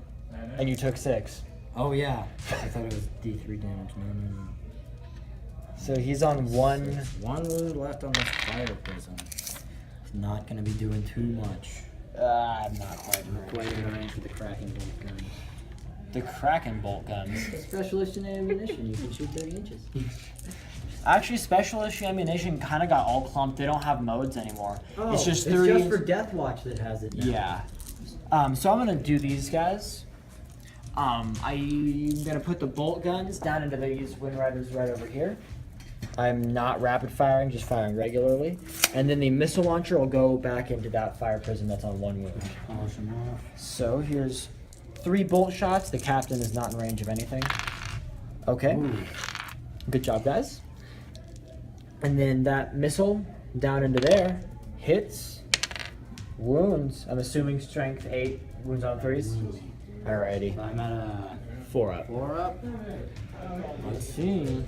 and you took 6. Oh yeah. I thought it was D3 damage. No. So he's on 1. 1 wound left on this fire prism. He's not gonna be doing too much. Not quite. Quite in range with the Kraken bolt gun. The Kraken bolt guns. Special issue ammunition. You can shoot 30 inches. Actually, special issue ammunition kind of got all clumped. They don't have modes anymore. It's just 30. It's just for Death Watch that has it now. Yeah. So I'm gonna do these guys. I'm gonna put the bolt guns down into these Wind Riders right over here. I'm not rapid firing, just firing regularly. And then the missile launcher will go back into that fire prism that's on 1 wound. Polish them off. So here's 3 bolt shots. The captain is not in range of anything. Okay. Ooh. Good job, guys. And then that missile down into there hits, wounds. I'm assuming strength 8, wounds on 3s. Alrighty. I'm at a 4 up. 4 up. Let's see.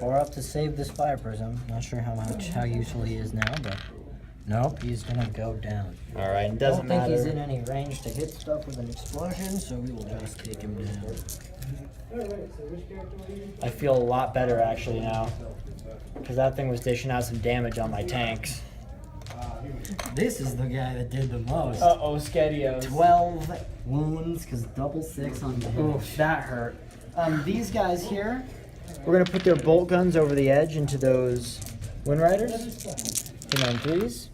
4 up to save this fire prism. Not sure how useful he is now, but nope, he's gonna go down. Alright, it I doesn't don't think matter. he's in any range to hit stuff with an explosion, so we will just take him down. I feel a lot better actually now. Because that thing was dishing out some damage on my tanks. This is the guy that did the most. Uh-oh, Skedios. 12 wounds, because double 6 on the hit. Oof, that hurt. These guys here, we're gonna put their bolt guns over the edge into those Wind Riders. Hit on 3s.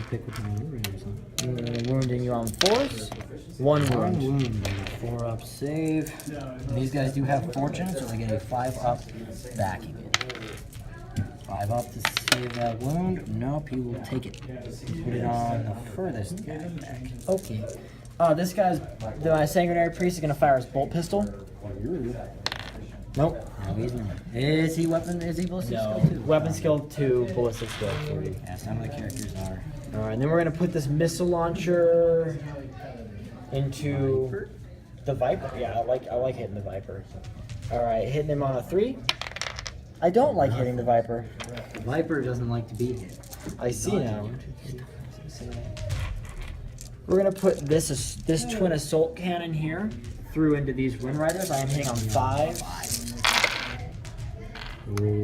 Pick with my wound Wounding you on 4s. 1 wound. wound. 4 up save. These guys do have fortune, so they get a 5 up backing it. 5 up to save that wound. Nope, he will take it. Put it on the furthest guy back. Okay. This guy's, my sanguinary priest is gonna fire his bolt pistol. Nope. No, he's not. Is he ballistic skill too? Weapon skill 2, ballistic skill 3. Yeah, some of the characters are. Alright, and then we're gonna put this missile launcher into the Viper. Yeah, I like hitting the Viper. Alright, hitting him on a 3. I don't like hitting the Viper. Viper doesn't like to be hit. I see now. We're gonna put this twin assault cannon here through into these Wind Riders. I am hitting on 5.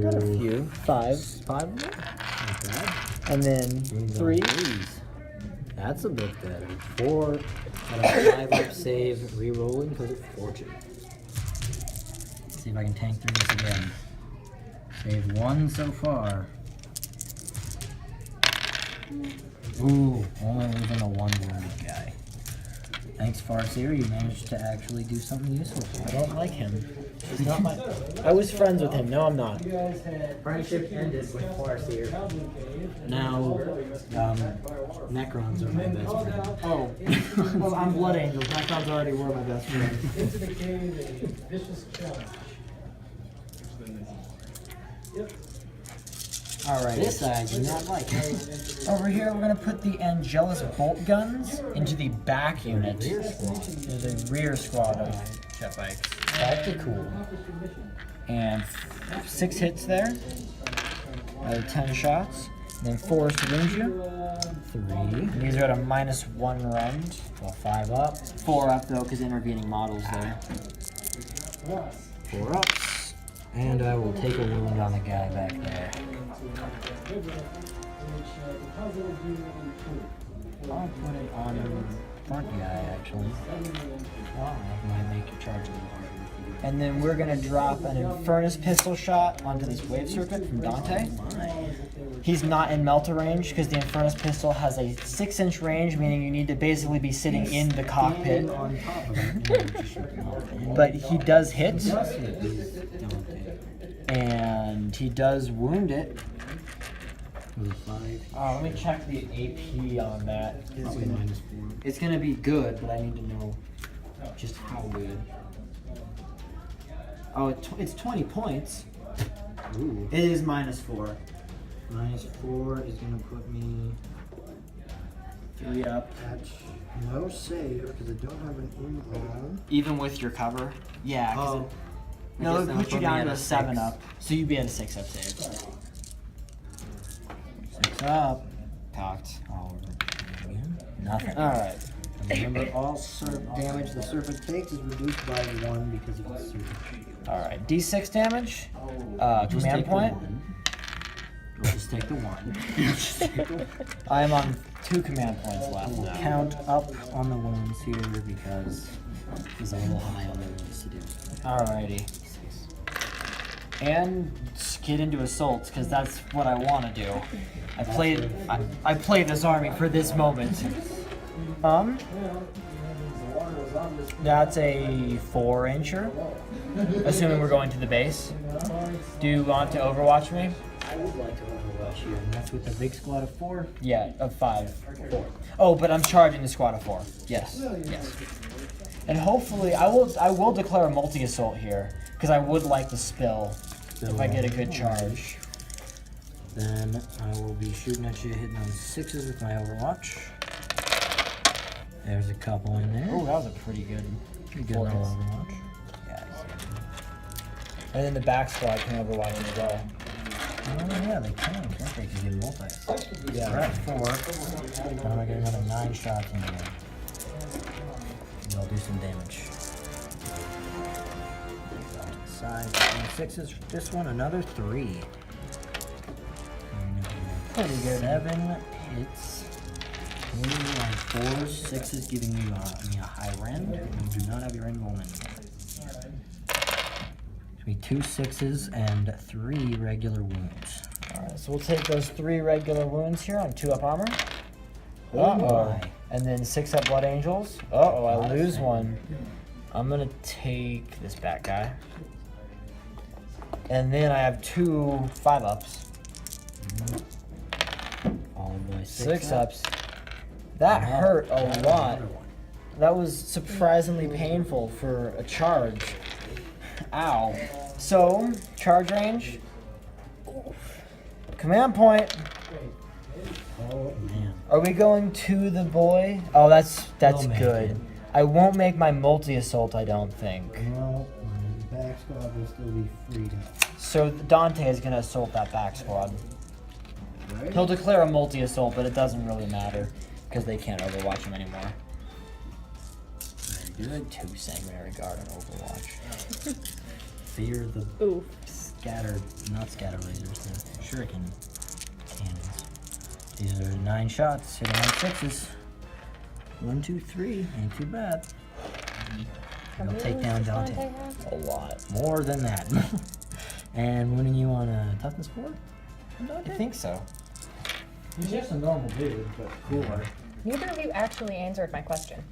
Got a few. 5. 5 of them? Not bad. And then 3. That's a bit better. 4 at a 5 up save, re-rolling because of fortune. Let's see if I can tank through this again. Save 1 so far. Ooh, only losing a 1 wounded guy. Thanks, Farseer, you managed to actually do something useful. I don't like him. He's not my. I was friends with him. No, I'm not. Friendship ended with Farseer. Now, Necrons are my best friend. Oh, well, I'm Blood Angels. Necrons already were my best friend. Into the cave, a vicious challenge. Alright. This I do not like. Over here, we're gonna put the Angelus bolt guns into the back unit. The rear squad of jet bikes. Tactical. And 6 hits there. 10 shots. And then 4 is to wound you. 3. These are at a -1 rend. So 5 up. 4 up though, because intervening models there. 4 ups. And I will take a wound on the guy back there. I'll put it on the front guy, actually. That might make your charge a little harder if you do And then we're gonna drop an Infernus pistol shot onto this wave circuit from Dante. He's not in melter range because the Infernus pistol has a 6-inch range, meaning you need to basically be sitting in the cockpit. on top of it. But he does hit, and he does wound it. With a 5. Let me check the AP on that. Probably -4. It's gonna be good, but I need to know just how good. Oh, it's 20 points. Ooh. It is -4. -4 is gonna put me 3 up. That's no save because I don't have an in-all. Even with your cover? Yeah. 'cause Oh. it- I no, guess it that puts would you put me down at to a a 7 6. up. So you'd be at a 6 up save. 6 up. Cocked. All over again. Nothing. Alright. Remember, all damage the serpent takes is reduced by 1 because of the serpent. Alright. D6 damage. Just Command take point. The 1. We'll just take the 1. I am on 2 command points left We'll now. count up on the wounds here because he's a little high on the wounds to do. Alrighty. And get into assaults because that's what I want to do. I played this army for this moment. That's a 4-incher. Assuming we're going to the base. Do you want to overwatch me? I would like to overwatch you, and that's with a big squad of 4. Yeah, of 5. 4. Oh, but I'm charging the squad of 4. Yes. Yes. And hopefully I will declare a multi-assault here because I would like to spill if I get a good charge. Then I will be shooting at you, hitting on 6s with my overwatch. There's a couple in there. Oh, that was a pretty good. Pretty good little focus. overwatch. Yeah. And then the back squad can overwatch as well. Oh yeah, they can, can't they? Because you multis. Yeah. We're at 4. Now I get another 9 shots in here. And I'll do some damage. Side, 6s for this one, another 3. Pretty good. 7 hits. Wounding on 4s, 6s giving you me a high rend. You do not have your enrollment. It's be 2 6s and 3 regular wounds. Alright, so we'll take those 3 regular wounds here on 2 up armor. Oh Uh-oh. my. And then 6 up blood angels. Uh-oh, I lose one. I'm gonna take this back guy. And then I have 2 5-ups. Followed by 6 ups. That hurt a lot. That was surprisingly painful for a charge. Ow. So, charge range. Command point. Oh man. Are we going to the boy? Oh, that's We'll make good. it. I won't make my multi-assault, I don't think. Well, my back squad will still be free to. So Dante is gonna assault that back squad. Right? He'll declare a multi-assault, but it doesn't really matter because they can't overwatch him anymore. Very good. 2 sanguinary guard on overwatch. Fear the Oof. not scatter lasers, the shuriken cannons. These are 9 shots, hitting on 6s. 1, 2, 3, ain't too bad. How I'll many take down wounds does Dante. have? A lot. More than that. And winning you on a toughness 4? I think so. He's just a normal dude, but cooler. Neither of you actually answered my question.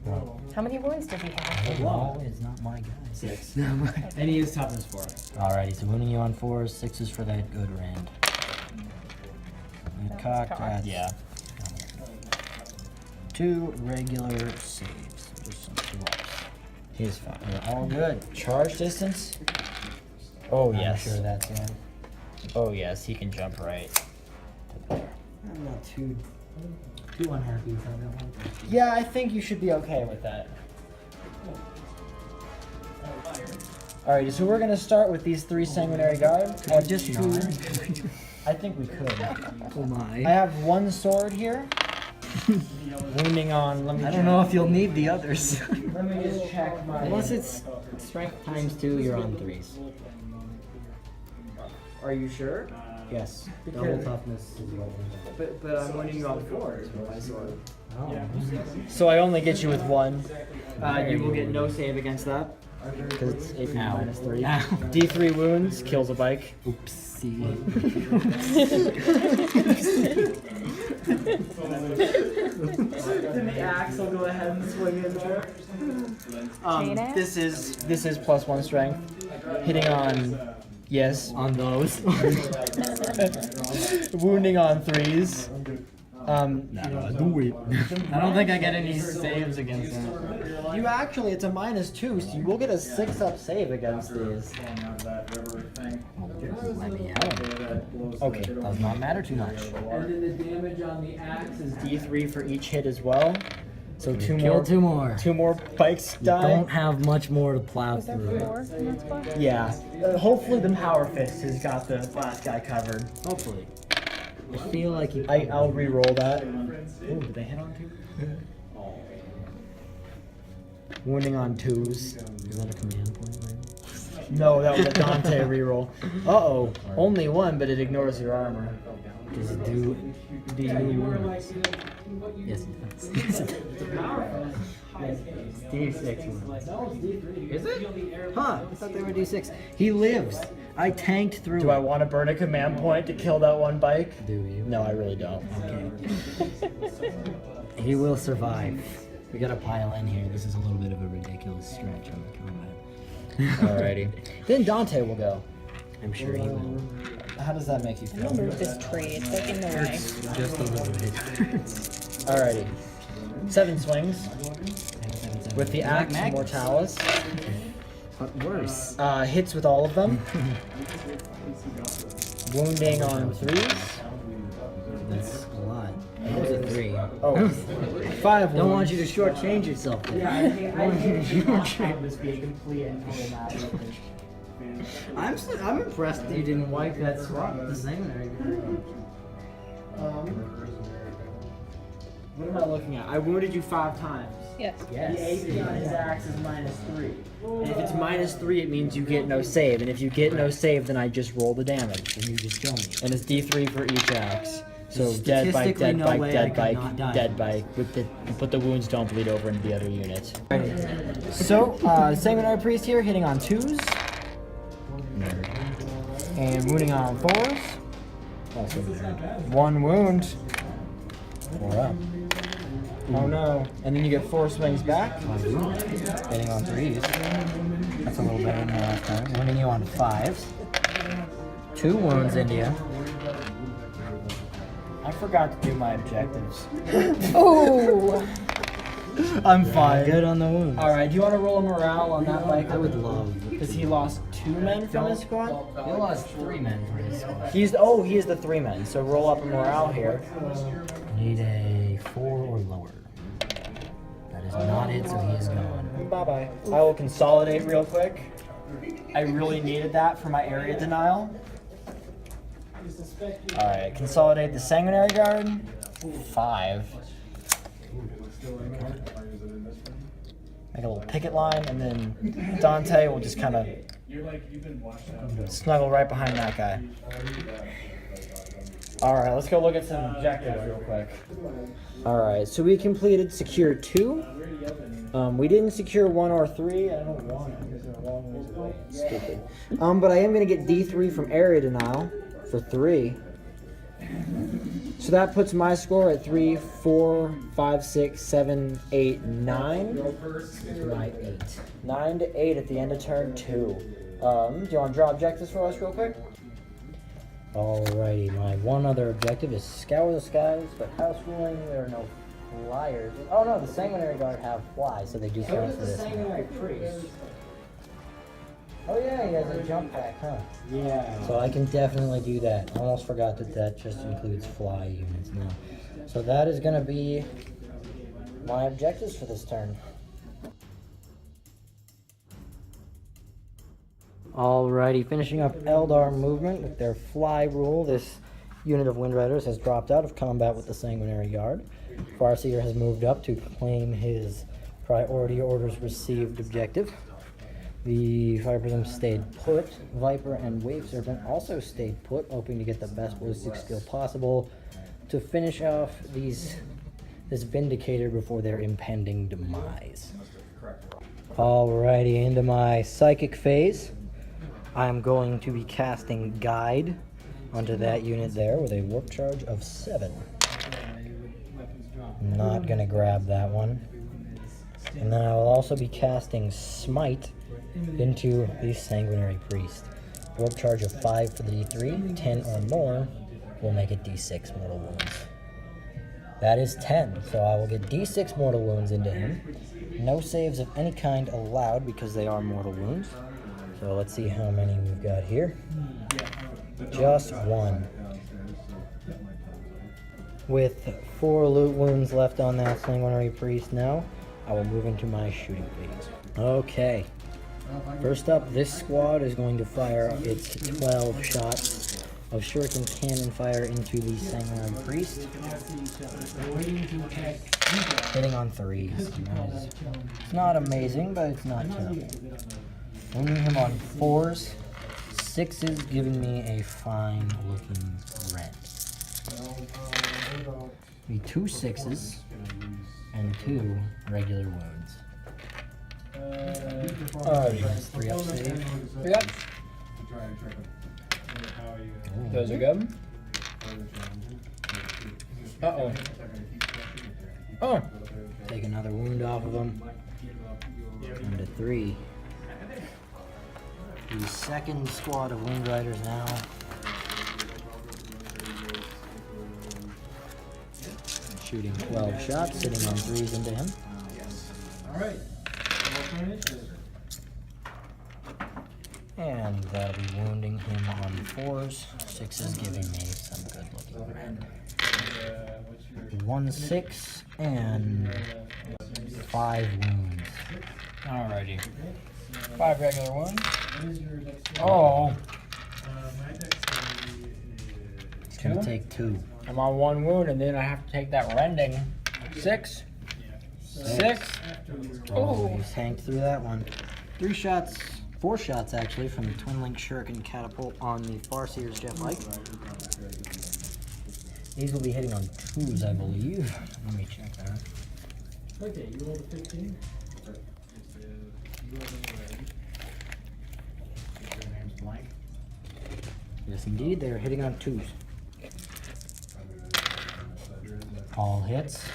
Well, How many wounds does he have? Wall is not my guy. 6. And he is toughness 4. Alrighty, so winning you on 4s, 6s for that good rand. That's Cock, cocked. that's Yeah. 2 regular saves. Just some 2 ups. He's fine. We're all good. Charge distance? Oh, I'm yes. sure that's it. Oh, yes. He can jump right. I'm not too unhappy with that one. Yeah, I think you should be okay with that. Alright, so we're gonna start with these 3 sanguinary guard. I have just 2. not? I think we could. Oh my. I have 1 sword here. Wounding on. Let me. I don't know if you'll need the others. Let me just check my. Unless it's strength times 2, you're on 3s. Are you sure? Yes. Double Because, toughness is what but I'm winning you on 4s with my sword. Oh. So I only get you with 1. You will get no save against that. Because it's AP Ow. minus 3. D3 wounds kills a bike. Oopsie. Then the axe will go ahead and swing in there. Chain axe? This is +1 strength. Hitting on On those. wounding on 3s. Do it. I don't think I get any saves against them. You actually, it's a -2, so you will get a 6-up save against these. Let me out. Okay, does not matter too much. And then the damage on the axe is D3 for each hit as well. So two more bikes die. Don't have much more to plow Is there through. 4 in that spot? Yeah. Hopefully the power fist has got the last guy covered. Hopefully. I feel like you. I'll re-roll that. Ooh, did they hit on 2? Wounding on 2s. Is that a command point? No, that was a Dante reroll. Uh-oh. Only 1, but it ignores your armor. Does it do the new wounds? Yes, it does. D6 wounds. Is it? Huh, I thought they were D6. He lives. I tanked through. Do I want to burn a command point to kill that one bike? Do you? No, I really don't. Okay. He will survive. We gotta pile in here. This is a little bit of a ridiculous stretch on the combat. Alrighty. Then Dante will go. I'm sure he will. How does that make you I'm gonna feel? move this tree. It's like in the way. Just a little bit. Alrighty. 7 swings with the axe Mortalis. But worse. Hits with all of them. Wounding on 3s. That's a lot. That was a 3. Oh, 5 Don't want wounds. you to shortchange yourself. Yeah, I think you should just be a complete and total match. I'm impressed that you didn't wipe that swap with the sanguinary. What am I looking at? I wounded you 5 times. Yes. The AP on his axe is -3. And if it's -3, it means you get no save. And if you get no save, then I just roll the damage. And you just kill me. And it's D3 for each axe. So There's dead bike, statistically dead no bike, way I dead could bike, not die. dead bike. But the wounds don't bleed over into the other unit. So, Sanguinary Priest here hitting on 2s. And wounding on 4s. Also nerd. 1 wound. 4 up. Oh no. And then you get 4 swings back. Hitting on 3s. That's a little better than the last time. Wounding you on 5s. 2 wounds into you. I forgot to do my objectives. Oh! I'm fine. Good on the wounds. Alright, do you want to roll a morale on that bike? I would love. Because he lost 2 men from his squad? He lost 3 men for his squad. He is the 3 men. So roll up a morale here. Need a 4 or lower. That is not it, so he is gone. Bye-bye. I will consolidate real quick. I really needed that for my area denial. Alright, consolidate the Sanguinary Guard. 5. Make a little picket line, and then Dante will just kind of snuggle right behind that guy. Alright, let's go look at some objectives real quick. Alright, so we completed Secure 2. We didn't secure 1 or 3. I don't want it. Because 1 was like stupid. But I am going to get D3 from Area Denial for 3. So that puts my score at 3, 4, 5, 6, 7, 8, 9. My 8. 9 to 8 at the end of turn 2. Do you want to draw objectives for us real quick? Alrighty, my one other objective is scour the skies, but house ruling, there are no flyers. Oh no, the Sanguinary Guard have fly, so they do So count does for the this. Sanguinary Priest. Oh yeah, he has a jump pack, huh? Yeah. So I can definitely do that. I almost forgot that that just includes fly units now. So that is going to be my objectives for this turn. Alrighty, finishing up Eldar movement with their fly rule. This unit of Wind Riders has dropped out of combat with the Sanguinary Guard. Farseer has moved up to claim his priority orders received objective. The Fire Prism stayed put. Viper and Wave Serpent also stayed put, hoping to get the best ballistic skill possible to finish off this Vindicator before their impending demise. Alrighty, into my psychic phase. I'm going to be casting Guide onto that unit there with a warp charge of 7. Not gonna grab that one. And then I will also be casting Smite into the Sanguinary Priest. Warp charge of 5 for the D3, 10 or more will make it D6 mortal wounds. That is 10, so I will get D6 mortal wounds into him. No saves of any kind allowed because they are mortal wounds. So let's see how many we've got here. Just 1. With 4 loot wounds left on that sanguinary priest now, I will move into my shooting phase. Okay. First up, this squad is going to fire its 12 shots of shuriken cannon fire into the sanguinary priest. Hitting on 3s. It's not amazing, but it's not terrible. Wounding him on 4s. 6s, giving me a fine looking rend. Be 2 6s and 2 regular wounds. Yes, 3 up save. Yep. Those are good. Uh-oh. Oh. Take another wound off of him. Down to 3. The second squad of Wind Riders now. Shooting 12 shots, sitting on 3s into him. Alright. And that'll be wounding him on 4s. 6s giving me some good looking red. 1 6 and 5 wounds. Alrighty. 5 regular ones. Oh. It's gonna take 2. I'm on 1 wound, and then I have to take that rending. 6. 6. Oh, he's tanked through that one. 3 shots, 4 shots actually, from the Twin Link Shuriken Catapult on the Farseer's Jetbike. These will be hitting on 2s, I believe. Let me check that. Okay, you rolled a 15. Your name's blank. Yes, indeed, they are hitting on 2s. All hits.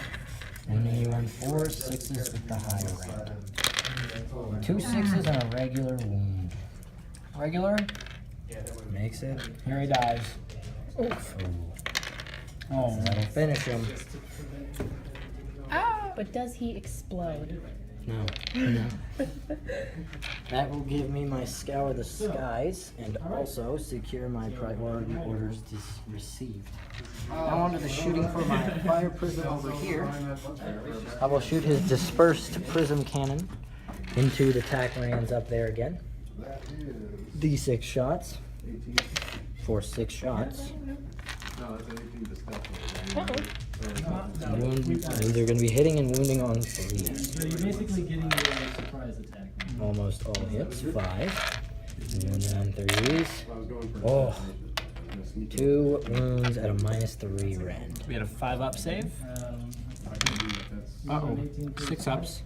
Wounding you on 4s, 6s with the higher rank. 2 6s and a regular wound. Regular. Makes it. Here he dies. Oof. Oh. That'll finish him. But does he explode? No. That will give me my Scour the Skies and also secure my priority orders received. Now onto the shooting for my fire prism over here. I will shoot his dispersed prism cannon into the tack lands up there again. D6 shots for 6 shots. They're going to be hitting and wounding on 3. So you're basically getting the surprise attack. Almost all hits. 5. Wounding on 3s. Oh. 2 wounds at a -3 rend. We had a 5 up save. Uh-oh. 6 ups.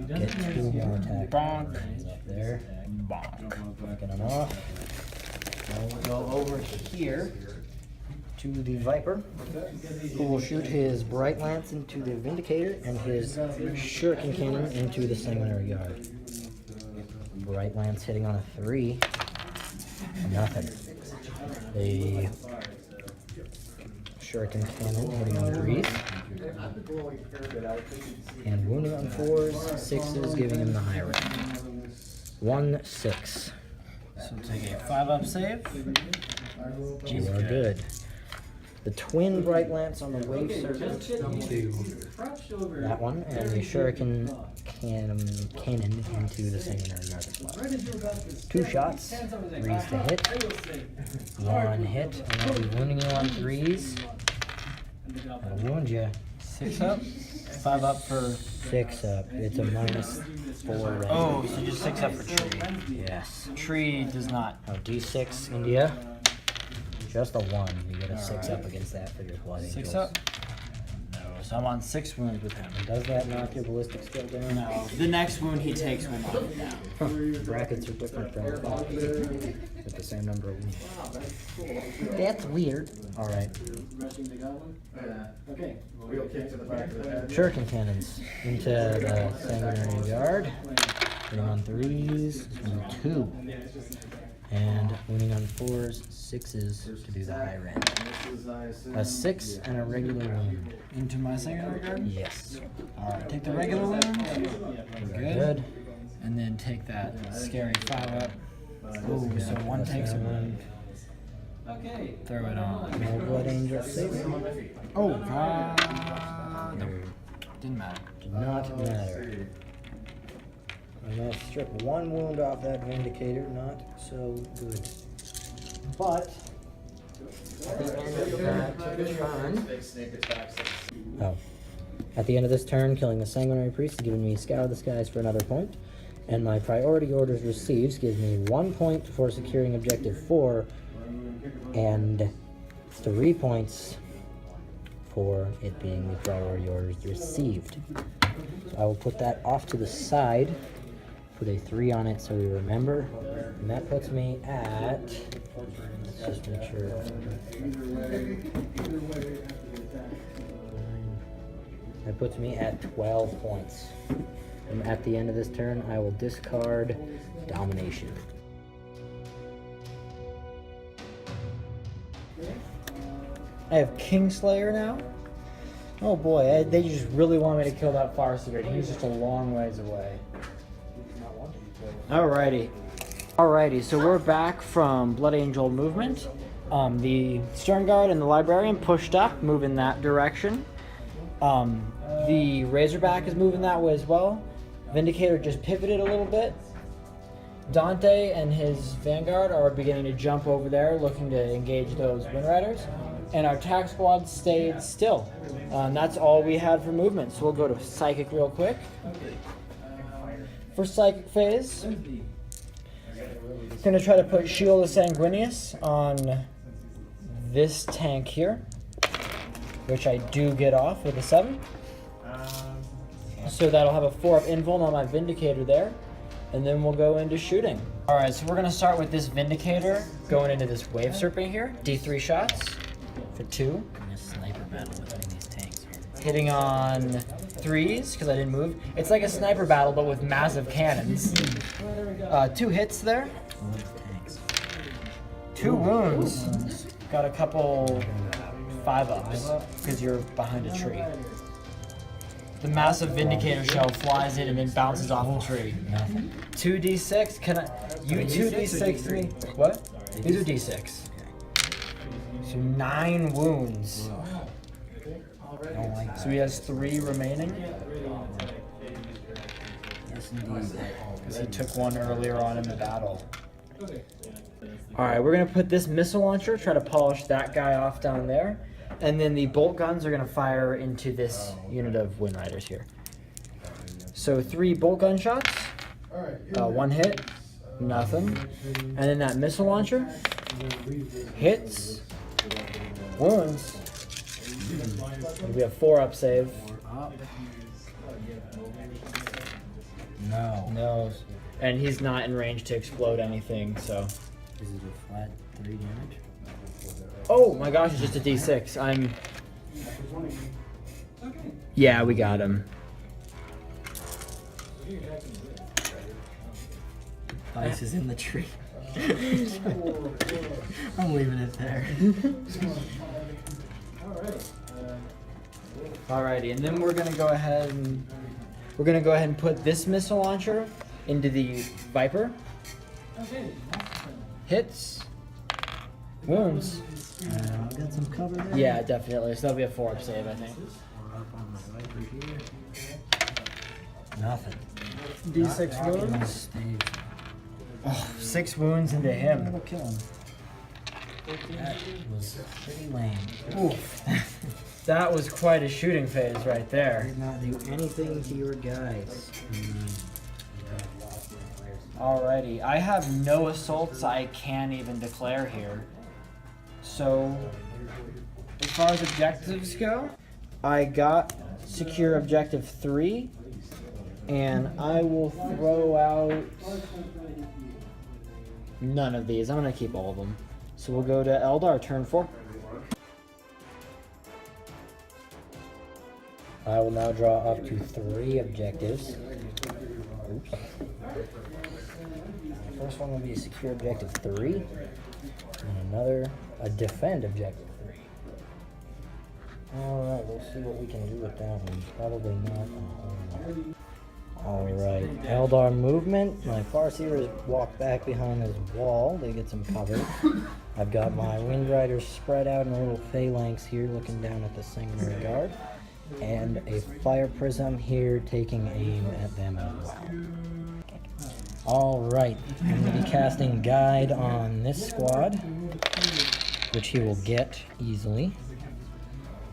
Get 2 more attack Bonk. rounds up there. Bonk. Knocking them off. Now we'll go over here to the Viper, who will shoot his Bright Lance into the Vindicator and his Shuriken Cannon into the Sanguinary Guard. Bright Lance hitting on a 3. Nothing. The Shuriken Cannon hitting on 3s. And wounding on 4s, 6s giving him the high rank. 1 6. So take a 5 up save. You are good. The twin Bright Lance on the Wave Serpent into that one, and the Shuriken Cannon into the Sanguinary Guard as well. 2 shots, 3s to hit. 1 hit, and I'll be wounding you on 3s. That'll wound you. 6 up. 5 up for. 6 up. It's a -4 rend. Oh, so just 6 up for tree. Yes. Tree does not. Oh, D6, India. Just a 1. You get a 6 up against that for your Blood Angels. 6 up. No, so I'm on 6 wounds with him. Does that knock your ballistic skill down? No, the next wound he takes will knock it down. Brackets are different from with the same number of wounds. That's weird. Alright. Okay. Wheel kick to the back of the head. Shuriken cannons into the Sanguinary Guard. Hitting on 3s, and 2. And wounding on 4s, 6s to do the high rend. A 6 and a regular wound. Into my Sanguinary Guard? Yes. Alright, take the regular wound. Very good. And then take that scary 5 up. Ooh, so 1 takes a wound. Okay. Throw it on. No blood angel save. Oh, didn't matter. Did not matter. I'm gonna strip one wound off that Vindicator, not so good. But at the end of that turn, Oh. At the end of this turn, killing the Sanguinary Priest is giving me Scour the Skies for another point. And my priority orders received gives me 1 point for securing objective 4 and 3 points for it being the priority orders received. So I will put that off to the side, put a 3 on it so we remember, and that puts me at, let's just make sure, that puts me at 12 points. And at the end of this turn, I will discard Domination. I have Kingslayer now. Oh boy, they just really want me to kill that Farseer. He's just a long ways away. Alrighty, so we're back from Blood Angel movement. The Stern Guard and the Librarian pushed up, moving that direction. The Razorback is moving that way as well. Vindicator just pivoted a little bit. Dante and his Vanguard are beginning to jump over there, looking to engage those Wind Riders. And our attack squad stayed still. That's all we had for movement, so we'll go to Psychic real quick. For Psychic phase, I'm going to try to put Shield of Sanguinius on this tank here, which I do get off with a 7. So that'll have a 4 up invuln on my Vindicator there, and then we'll go into shooting. Alright, so we're going to start with this Vindicator going into this Wave Serpent here. D3 shots for 2. A sniper battle between these tanks here. Hitting on 3s, because I didn't move. It's like a sniper battle, but with massive cannons. 2 hits there. 2 wounds. Got a couple 5-ups, because you're behind a tree. The massive Vindicator shell flies in and then bounces off the tree. 2d6, can I... You 2d6 me? What? These are d6. So 9 wounds. So he has 3 remaining. Yes, indeed. Because he took 1 earlier on in the battle. Alright, we're going to put this missile launcher, try to polish that guy off down there. And then the bolt guns are going to fire into this unit of Wind Riders here. So 3 bolt gun shots. 1 hit. Nothing. And then that missile launcher. Hits. Wounds. We have 4 up save. No. And he's not in range to explode anything, so. Is it a flat 3 damage? Oh my gosh, it's just a d6. Yeah, we got him. Ice is in the tree. I'm leaving it there. Alrighty, and then we're gonna go ahead and put this missile launcher into the Viper. Hits. Wounds. Got some cover there. Yeah, definitely. So that'll be a 4-up save, I think. Up on the Viper here. Nothing. D6 wounds. Oh, 6 wounds into him. That'll kill him. That was pretty lame. Oof. That was quite a shooting phase right there. Did not do anything to your guys. Alrighty, I have no assaults I can even declare here. So, as far as objectives go, I got secure objective 3, and I will throw out none of these. I'm going to keep all of them. So we'll go to Eldar, turn 4. I will now draw up to 3 objectives. Oops. The first one will be a secure objective 3, and another a defend objective 3. Alright, we'll see what we can do with that one. Probably not a whole lot. Alright, Eldar movement. My Farseers walk back behind this wall. They get some cover. I've got my Wind Riders spread out in a little phalanx here, looking down at the Sanguinary Guard, and a Fire Prism here taking aim at them as well. Alright, I'm going to be casting Guide on this squad, which he will get easily.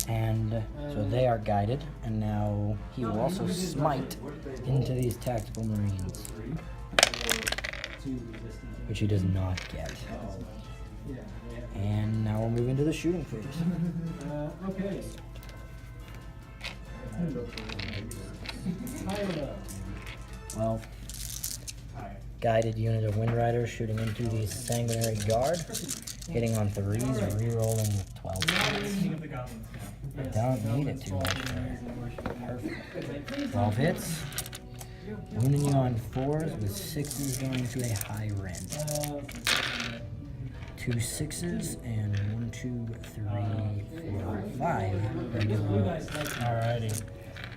And so they are guided, and now he will also smite into these tactical marines, which he does not get. And now we'll move into the shooting phase. Well, guided unit of Wind Riders shooting into the Sanguinary Guard, hitting on 3s, re-rolling with 12 hits. Don't need it too much there. Perfect. 12 hits. Wounding you on 4s with 6s going to a high rend. 2 6s and 1, 2, 3, 4, 5 regular rolls. Alrighty.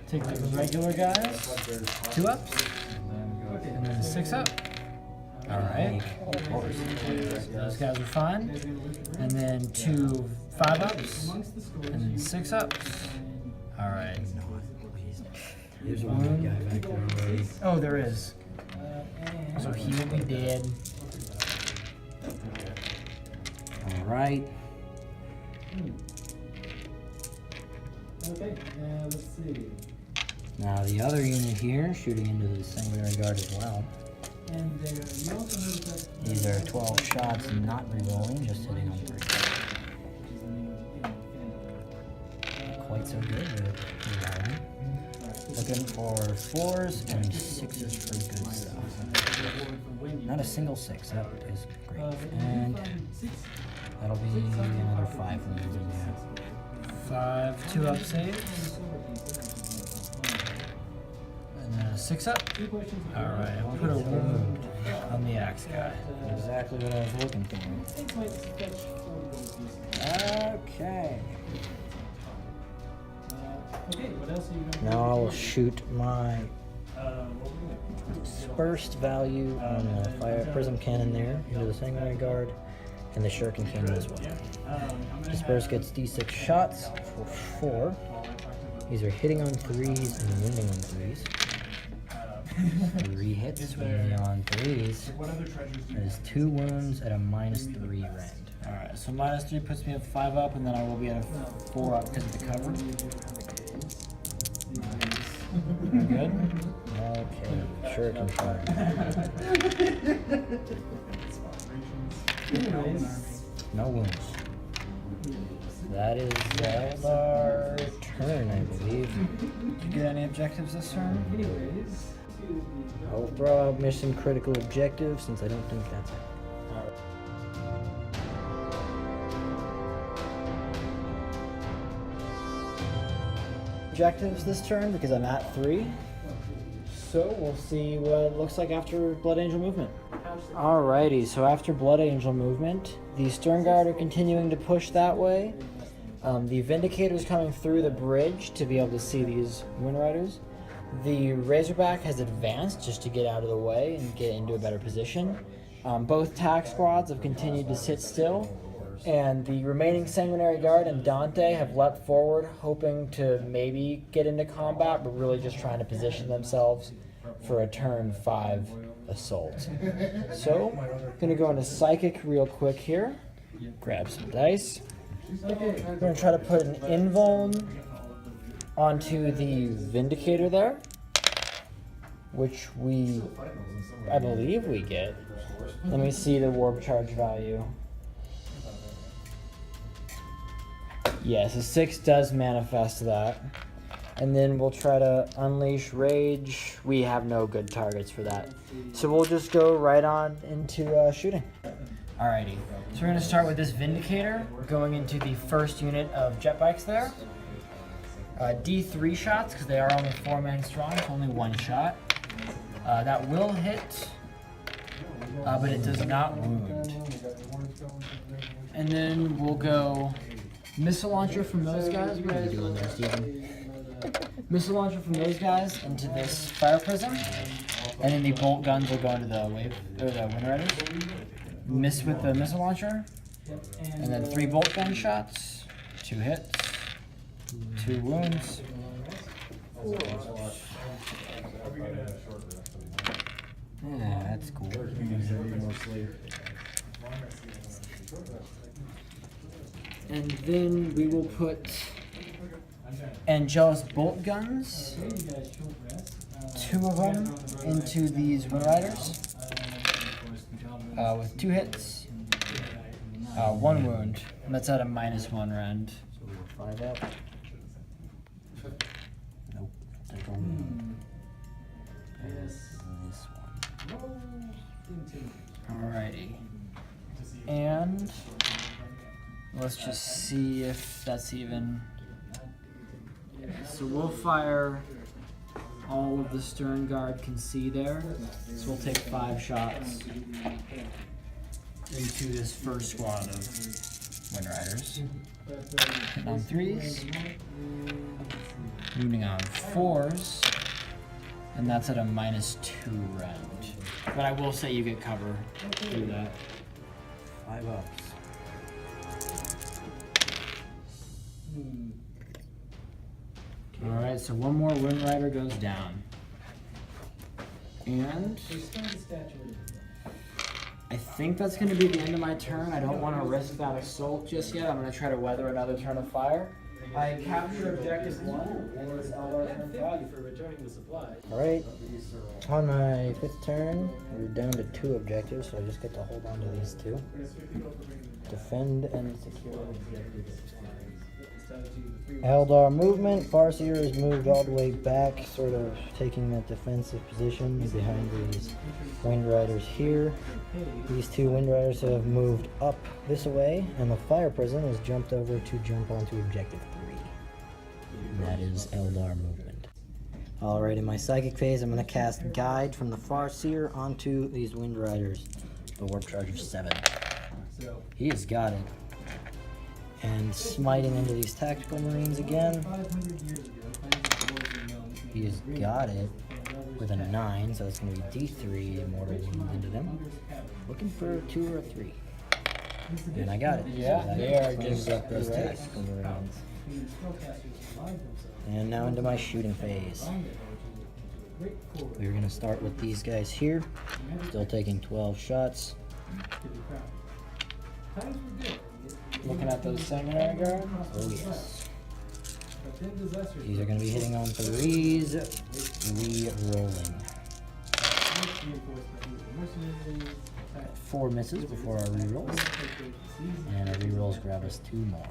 Take the regular guys. 2 ups. And then a 6 up. Alright. Those guys are fine. And then 2 5 ups. And then 6 ups. Alright. There's one guy back there already. Oh, there is. So he will be dead. Alright. Okay, let's see. Now the other unit here, shooting into the Sanguinary Guard as well. And you also notice that These are 12 shots, not re-rolling, just hitting on 3. Quite so good with re-rolling. Looking for 4s and 6s for good stuff. Not a single 6, that is great. And that'll be another 5 wounds in there. 5 2 up saves. And then a 6 up. Alright, I'll put a wound on the axe guy. Exactly what I was looking for. Okay. Now I'll shoot my dispersed value on the fire prism cannon there into the Sanguinary Guard and the shuriken cannon as well. Disperse gets d6 shots for 4. These are hitting on 3s and wounding on 3s. 3 hits, wounding on 3s. That is 2 wounds at a -3 rend. Alright, so -3 puts me at 5 up, and then I will be at a 4 up because of the cover. We're good? Okay, shuriken shot. No wounds. That is Eldar turn, I believe. Did you get any objectives this turn? I'll throw out mission critical objective since I don't think that's it. Objectives this turn because I'm at 3. So we'll see what it looks like after Blood Angel movement. Alrighty, so after Blood Angel movement, the Stern Guard are continuing to push that way. The Vindicator's coming through the bridge to be able to see these Wind Riders. The Razorback has advanced just to get out of the way and get into a better position. Both tack squads have continued to sit still, and the remaining Sanguinary Guard and Dante have leapt forward, hoping to maybe get into combat, but really just trying to position themselves for a turn 5 assault. So, gonna go into Psychic real quick here. Grab some dice. We're gonna try to put an invuln onto the Vindicator there, which I believe we get. Let me see the warp charge value. Yes, a 6 does manifest that. And then we'll try to unleash rage. We have no good targets for that. So we'll just go right on into shooting. Alrighty, so we're going to start with this Vindicator, going into the first unit of jet bikes there. D3 shots, because they are only 4 men strong, so only 1 shot. That will hit, but it does not wound. And then we'll go missile launcher from those guys. What are you doing there, Steven? Missile launcher from those guys into this fire prism, and then the bolt guns will go into the Wind Riders. Miss with the missile launcher, And then 3 bolt gun shots, 2 hits, 2 wounds. Yeah, that's cool. And then we will put Angelus bolt guns, 2 of them, into these Wind Riders with 2 hits, 1 wound. And that's at a -1 rend. So we're 5 up. Nope. Take a wound. This one. Alrighty. And let's just see if that's even. So we'll fire all of the stern guard can see there. So we'll take 5 shots into this first squad of Wind Riders. Hitting on 3s, wounding on 4s, and that's at a -2 rend. But I will say you get cover through that. 5 ups. Alright, so 1 more Wind Rider goes down. And I think that's going to be the end of my turn. I don't want to risk that assault just yet. I'm going to try to weather another turn of fire. I capture objective 1, and it's Eldar turn 5. Alright, on my 5th turn, we're down to 2 objectives, so I just get to hold on to these 2. Defend and secure objectives. Eldar movement, Farseer is moved all the way back, sort of taking that defensive position behind these Wind Riders here. These 2 Wind Riders have moved up this way, and the Fire Prison has jumped over to jump onto objective 3. And that is Eldar movement. Alright, in my psychic phase, I'm going to cast Guide from the Farseer onto these Wind Riders. The warp charge of 7. He has got it. And smiting into these tactical marines again. He has got it with a 9, so it's going to be D3 mortal wound into them. Looking for a 2 or a 3. And I got it. Yeah, so they are cleans just up those great. tactical marines. And now into my shooting phase. We're going to start with these guys here. Still taking 12 shots. Looking at those seminary guards. Oh yes. These are going to be hitting on 3s, re-rolling. 4 misses before our re-rolls. And our re-rolls grab us 2 more.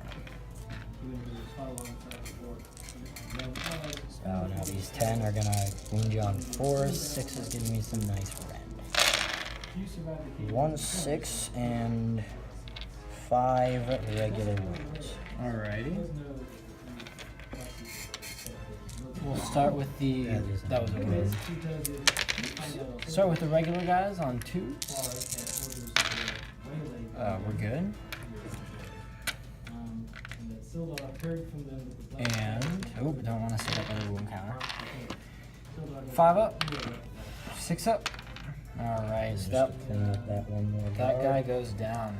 So now these 10 are going to wound you on 4s, 6 is giving me some nice rend. 1, 6, and 5 regular wounds. Alrighty. We'll start with the. That was a wound. Start with the regular guys on 2. We're good. And don't want to set up another wound counter. 5 up, 6 up. Alright, so that one more that guard. guy goes down.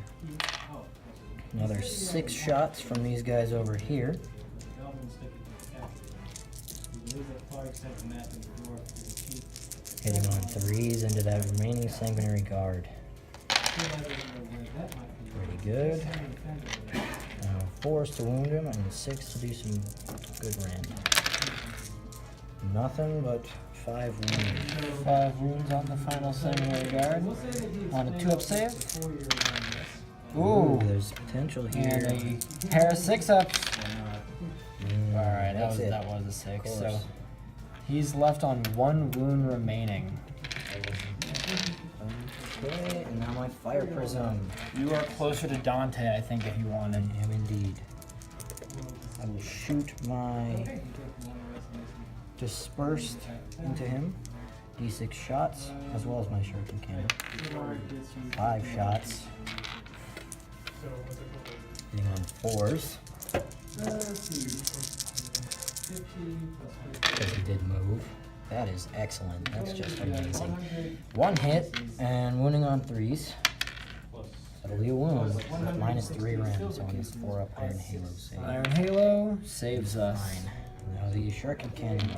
Another 6 shots from these guys over here. Hitting on 3s into that remaining sanguinary guard. Pretty good. 4s to wound him and 6 to do some good rend. Nothing but 5 wounds. 5 wounds on the final sanguinary guard. On a 2-up save. Ooh, there's potential here. and a pair of 6-ups. Alright, that's it. that was a 6. Of So course. he's left on 1 wound remaining. Okay, and now my fire prism. You are closer to Dante, I think, if you wanted. I am indeed. I will shoot my dispersed into him. D6 shots, as well as my shuriken cannon. 5 shots. Hitting on 4s. Because he did move. That is excellent. That's just amazing. 1 hit and wounding on 3s. So That'll be a wound. -3 rends on this 4-up Iron Halo save. Iron Halo saves us. Fine. Now the Shuriken Cannon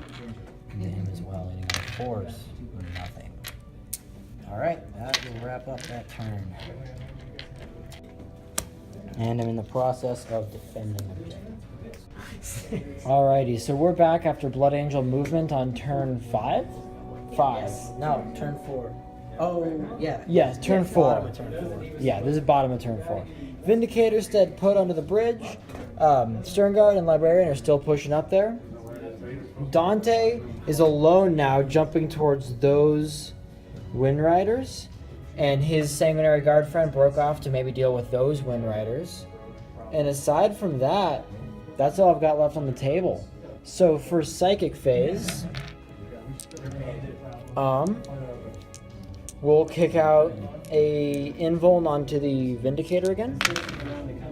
into him as well, hitting on 4s. Nothing. Alright, that will wrap up that turn. And I'm in the process of defending objective. Alrighty, so we're back after Blood Angel movement on turn 5? 5. No, turn 4. Oh, yeah. Yes, turn 4. Bottom of turn 4. Yeah, this is bottom of turn 4. Vindicator stead put onto the bridge. Sternguard and Librarian are still pushing up there. Dante is alone now, jumping towards those Wind Riders. And his Sanguinary Guard friend broke off to maybe deal with those Wind Riders. And aside from that, that's all I've got left on the table. So for Psychic phase, we'll kick out a Invuln onto the Vindicator again.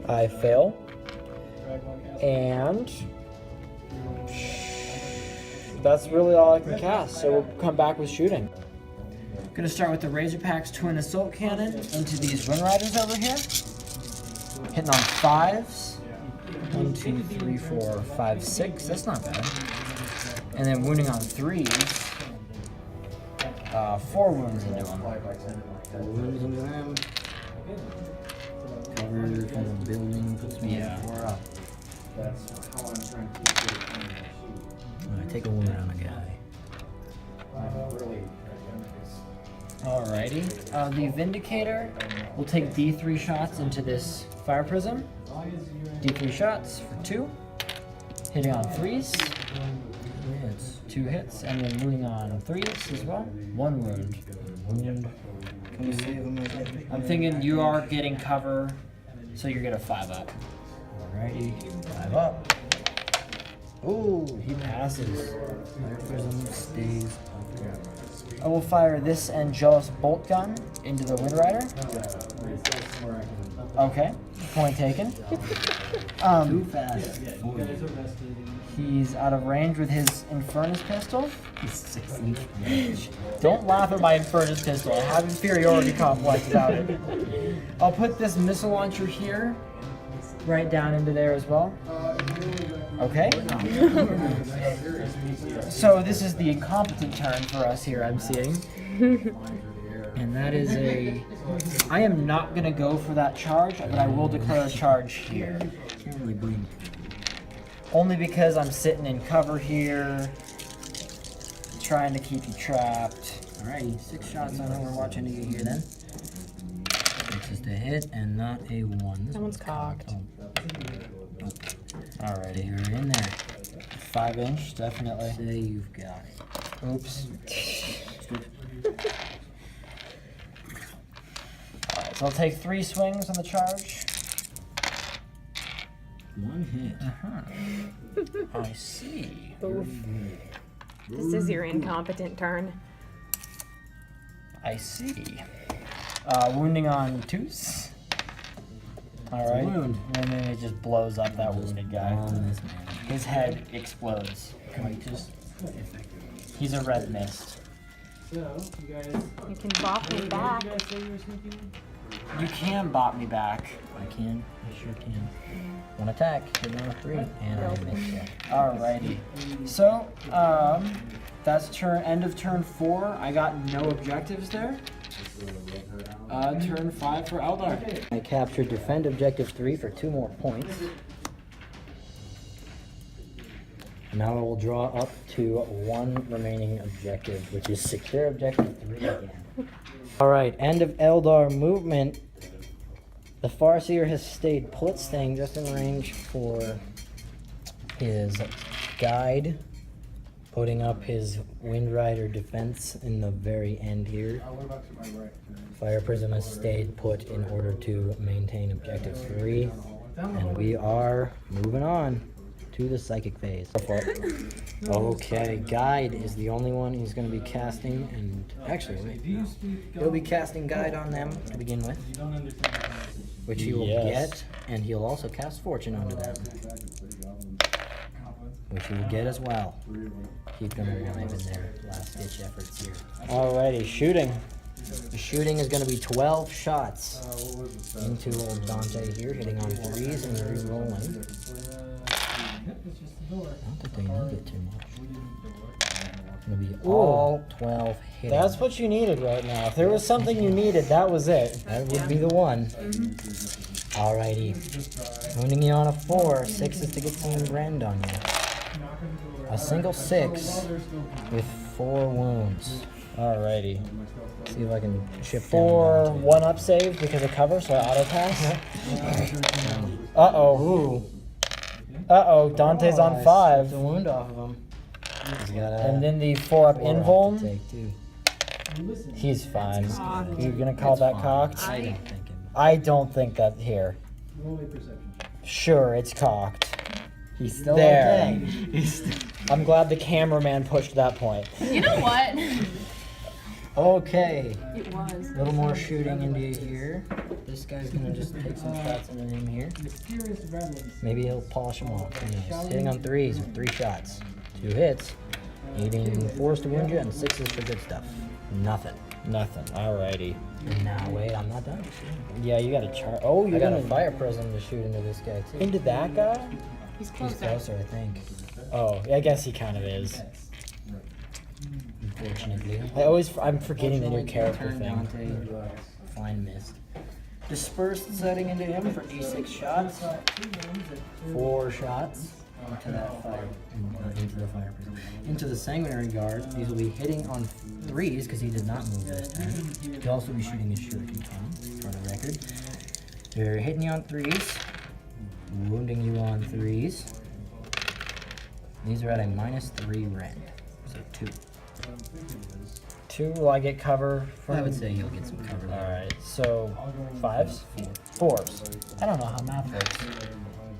I fail. And that's really all I can cast, so we'll come back with shooting. Gonna start with the Razorpack's Twin Assault Cannon into these Wind Riders over here. Hitting on 5s. 1, 2, 3, 4, 5, 6. That's not bad. And then wounding on 3s. 4 wounds into them. 4 wounds into them. Cover from the building, puts me at 4 up. That's how I'm trying to keep it on the sheet. Take a wound on a guy. Really, Alrighty. The Vindicator will take D3 shots into this Fire Prism. D3 shots for 2. Hitting on 3s. 2 hits. And then wounding on 3s as well. 1 wound. Can you save him again? I'm thinking you are getting cover, so you're gonna 5 up. Alrighty, 5 up. Ooh, he passes. Fire Prism stays up. I will fire this Angelus Bolt Gun into the Wind Rider. Okay, point taken. Too fast. He's out of range with his Infernus pistol. He's 6 inch range. Don't laugh at my Infernus pistol. I have inferiority complex about it. I'll put this missile launcher here, right down into there as well. Okay. So this is the incompetent turn for us here, I'm seeing. And that is a... I am not going to go for that charge, but I will declare a charge here. Can't really blink. Only because I'm sitting in cover here, trying to keep you trapped. Alrighty, 6 shots on who we're watching to get here then. This is the hit and not a 1. This Someone's cocked. Alrighty. You're in there. 5-inch, definitely. Say you've got it. Oops. Alright, so I'll take 3 swings on the charge. 1 hit. I see. Oof. This is your incompetent turn. I see. Wounding on 2s. Alright. Wound. And then it just blows up that wounded guy. On this man. His head explodes. Quite just He's a red mist. You can bop me back. You can bop me back. I can. I sure can. 1 attack. Hit on a 3. And I missed it. Alrighty. So, that's end of turn 4. I got no objectives there. Turn 5 for Eldar. I captured defend objective 3 for 2 more points. Now I will draw up to 1 remaining objective, which is secure objective 3 again. Alright, end of Eldar movement. The Farseer has stayed put, staying just in range for his guide, putting up his Wind Rider defense in the very end here. Fire Prism has stayed put in order to maintain objective 3, and we are moving on to the Psychic phase. Okay, Guide is the only one he's going to be casting, and actually, wait, no. He'll be casting Guide on them to begin with, which he will get, and he'll also cast Fortune onto them, which he will get as well. Keep them alive in their last-ditch efforts here. Alrighty, shooting. The shooting is going to be 12 shots into old Dante here, hitting on 3s and re-rolling. Not that they need it too much. It's going to be all 12 hitting. That's what you needed right now. If there was something you needed, that was it. That would be the one. Alrighty. Wounding you on a 4. 6 is to get some rend on you. A single 6 with 4 wounds. Alrighty. See if I can chip 4 down. 1-up save because of cover, so I auto pass. Uh-oh. Uh-oh, Dante's on 5. The wound off of him. He's got a And then the 4-up invuln. take too. He's fine. You're gonna call that cocked? I don't think it. I don't think that here. Sure, it's cocked. He's still There. okay. I'm glad the cameraman pushed that point. You know what? Okay. It was. A little more shooting into you here. This guy's gonna just take some shots into him here. Maybe he'll polish him off. Who knows? Hitting on 3s with 3 shots. 2 hits. Needing 4s to wound you and 6s for good stuff. Nothing. Nothing. Alrighty. Now wait, I'm not done. Yeah, you gotta charge. Oh, I you're got a gonna fire prism to shoot into this guy too. into that guy? He's He's closer. closer, I think. Oh, I guess he kind of is. Unfortunately. I'm forgetting the new character Turn thing. Dante into a fine mist. Dispersed setting into him for d6 shots. 4 shots into that fire, into the fire prison. Into the sanguinary guard. These will be hitting on 3s because he did not move this turn. He'll also be shooting his shuriken cannon for the record. They're hitting you on 3s, wounding you on 3s. These are at a -3 rend, so 2. 2, will I get cover from? I would say you'll get some cover there. Alright, so 5s? 4s. I don't know how math works.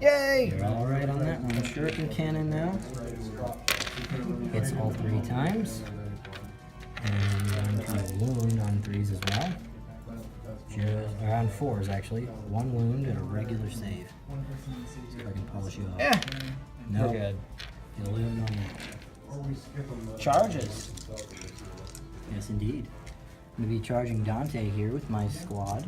Yay! You're all right on that one. Shuriken cannon now. Hits all 3 times. And I'm trying to wound on 3s as well. Or on 4s actually. 1 wound and a regular save. See if I can polish you off. Yeah. No. We're good. You lived on that. Charges. Yes, indeed. I'm going to be charging Dante here with my squad.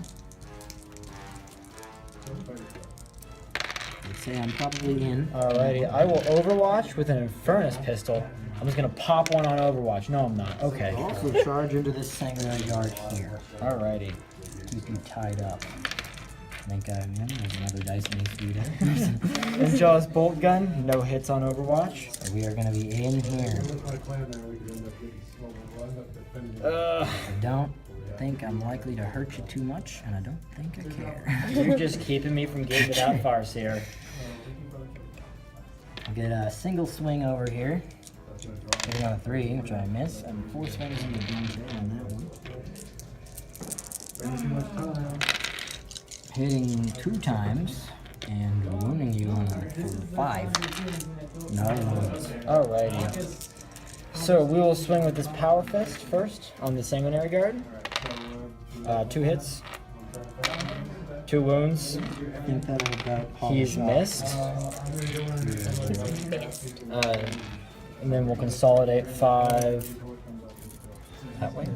I'd say I'm probably in. Alrighty, I will Overwatch with an Infernus pistol. I'm just gonna pop one on Overwatch. No, I'm not. Okay. I'll also charge into this sanguinary guard here. Alrighty. Keep you tied up. I think there's another dice needs to be there. Angelus Bolt Gun, no hits on Overwatch. So we are going to be in here. I don't think I'm likely to hurt you too much, and I don't think I care. You're just keeping me from getting to that Farseer. I'll get a single swing over here. Hitting on a 3, which I miss, and 4 swings in the Dante on that one. Hitting 2 times and wounding you on a 5. No wounds. Alrighty. So we will swing with this Power Fist first on the Sanguinary Guard. 2 hits. 2 wounds. I think that'll about polish He's off. missed. And then we'll consolidate 5 that way.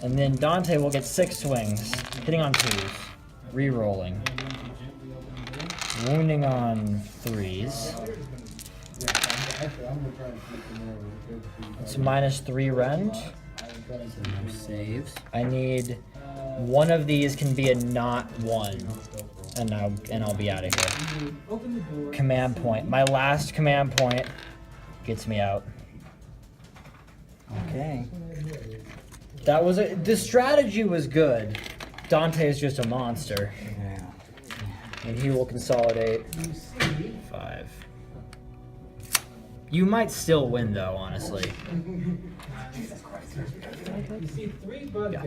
And then Dante will get 6 swings, hitting on 2s, re-rolling, wounding on 3s. It's -3 rend. So no saves. I need one of these can be a not 1, and I'll be out of here. Command point. My last command point gets me out. Okay. That was the strategy was good. Dante is just a monster, Yeah. and he will consolidate 5. You might still win though, honestly. Yeah.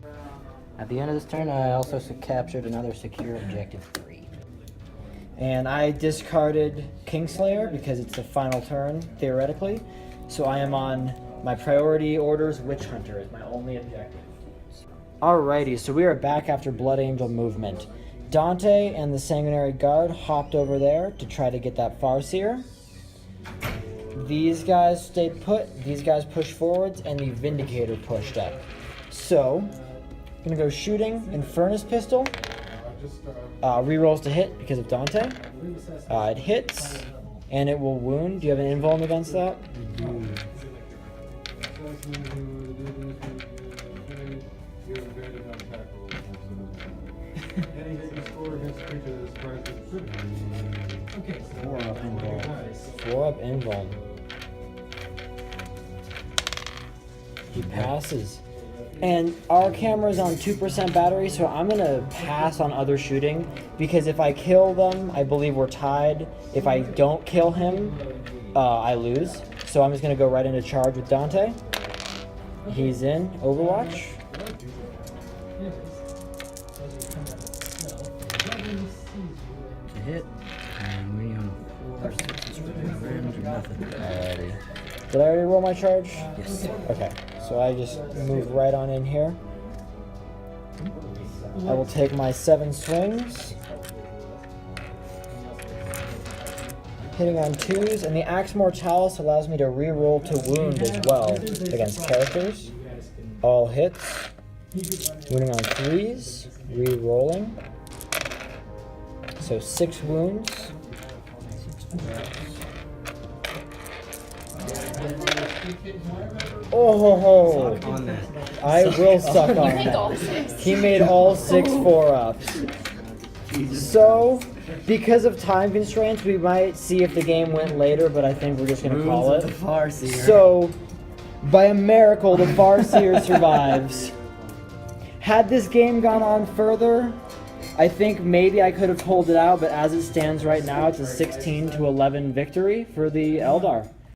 At the end of this turn, I also captured another secure objective 3. And I discarded Kingslayer because it's the final turn, theoretically. So I am on my priority orders. Witch Hunter is my only objective. Alrighty, so we are back after Blood Angel movement. Dante and the Sanguinary Guard hopped over there to try to get that Farseer. These guys stayed put, these guys pushed forwards, and the Vindicator pushed up. So, gonna go shooting and furnace pistol. Rerolls to hit because of Dante. It hits, and it will wound. Do you have an invuln against that? Four up involved. 4 up invuln. He passes. And our camera's on 2% battery, so I'm gonna pass on other shooting because if I kill them, I believe we're tied. If I don't kill him, I lose. So I'm just gonna go right into charge with Dante. He's in Overwatch. To hit. And we on 4 rams or nothing. Alrighty. Did I already roll my charge? Yes. Okay, so I just move right on in here. I will take my 7 swings. Hitting on 2s, and the Axe Mortalis allows me to re-roll to wound as well against characters. All hits. Wounding on 3s, re-rolling. So 6 wounds. Oh, On that. I will suck on I think all that. 6. He made all 6 4-ups. So, because of time constraints, we might see if the game went later, but I think we're just going to call Runes it. of the Farseer. So, by a miracle, the Farseer survives. Had this game gone on further, I think maybe I could have pulled it out, but as it stands right now, it's a 16-11 victory for the Eldar.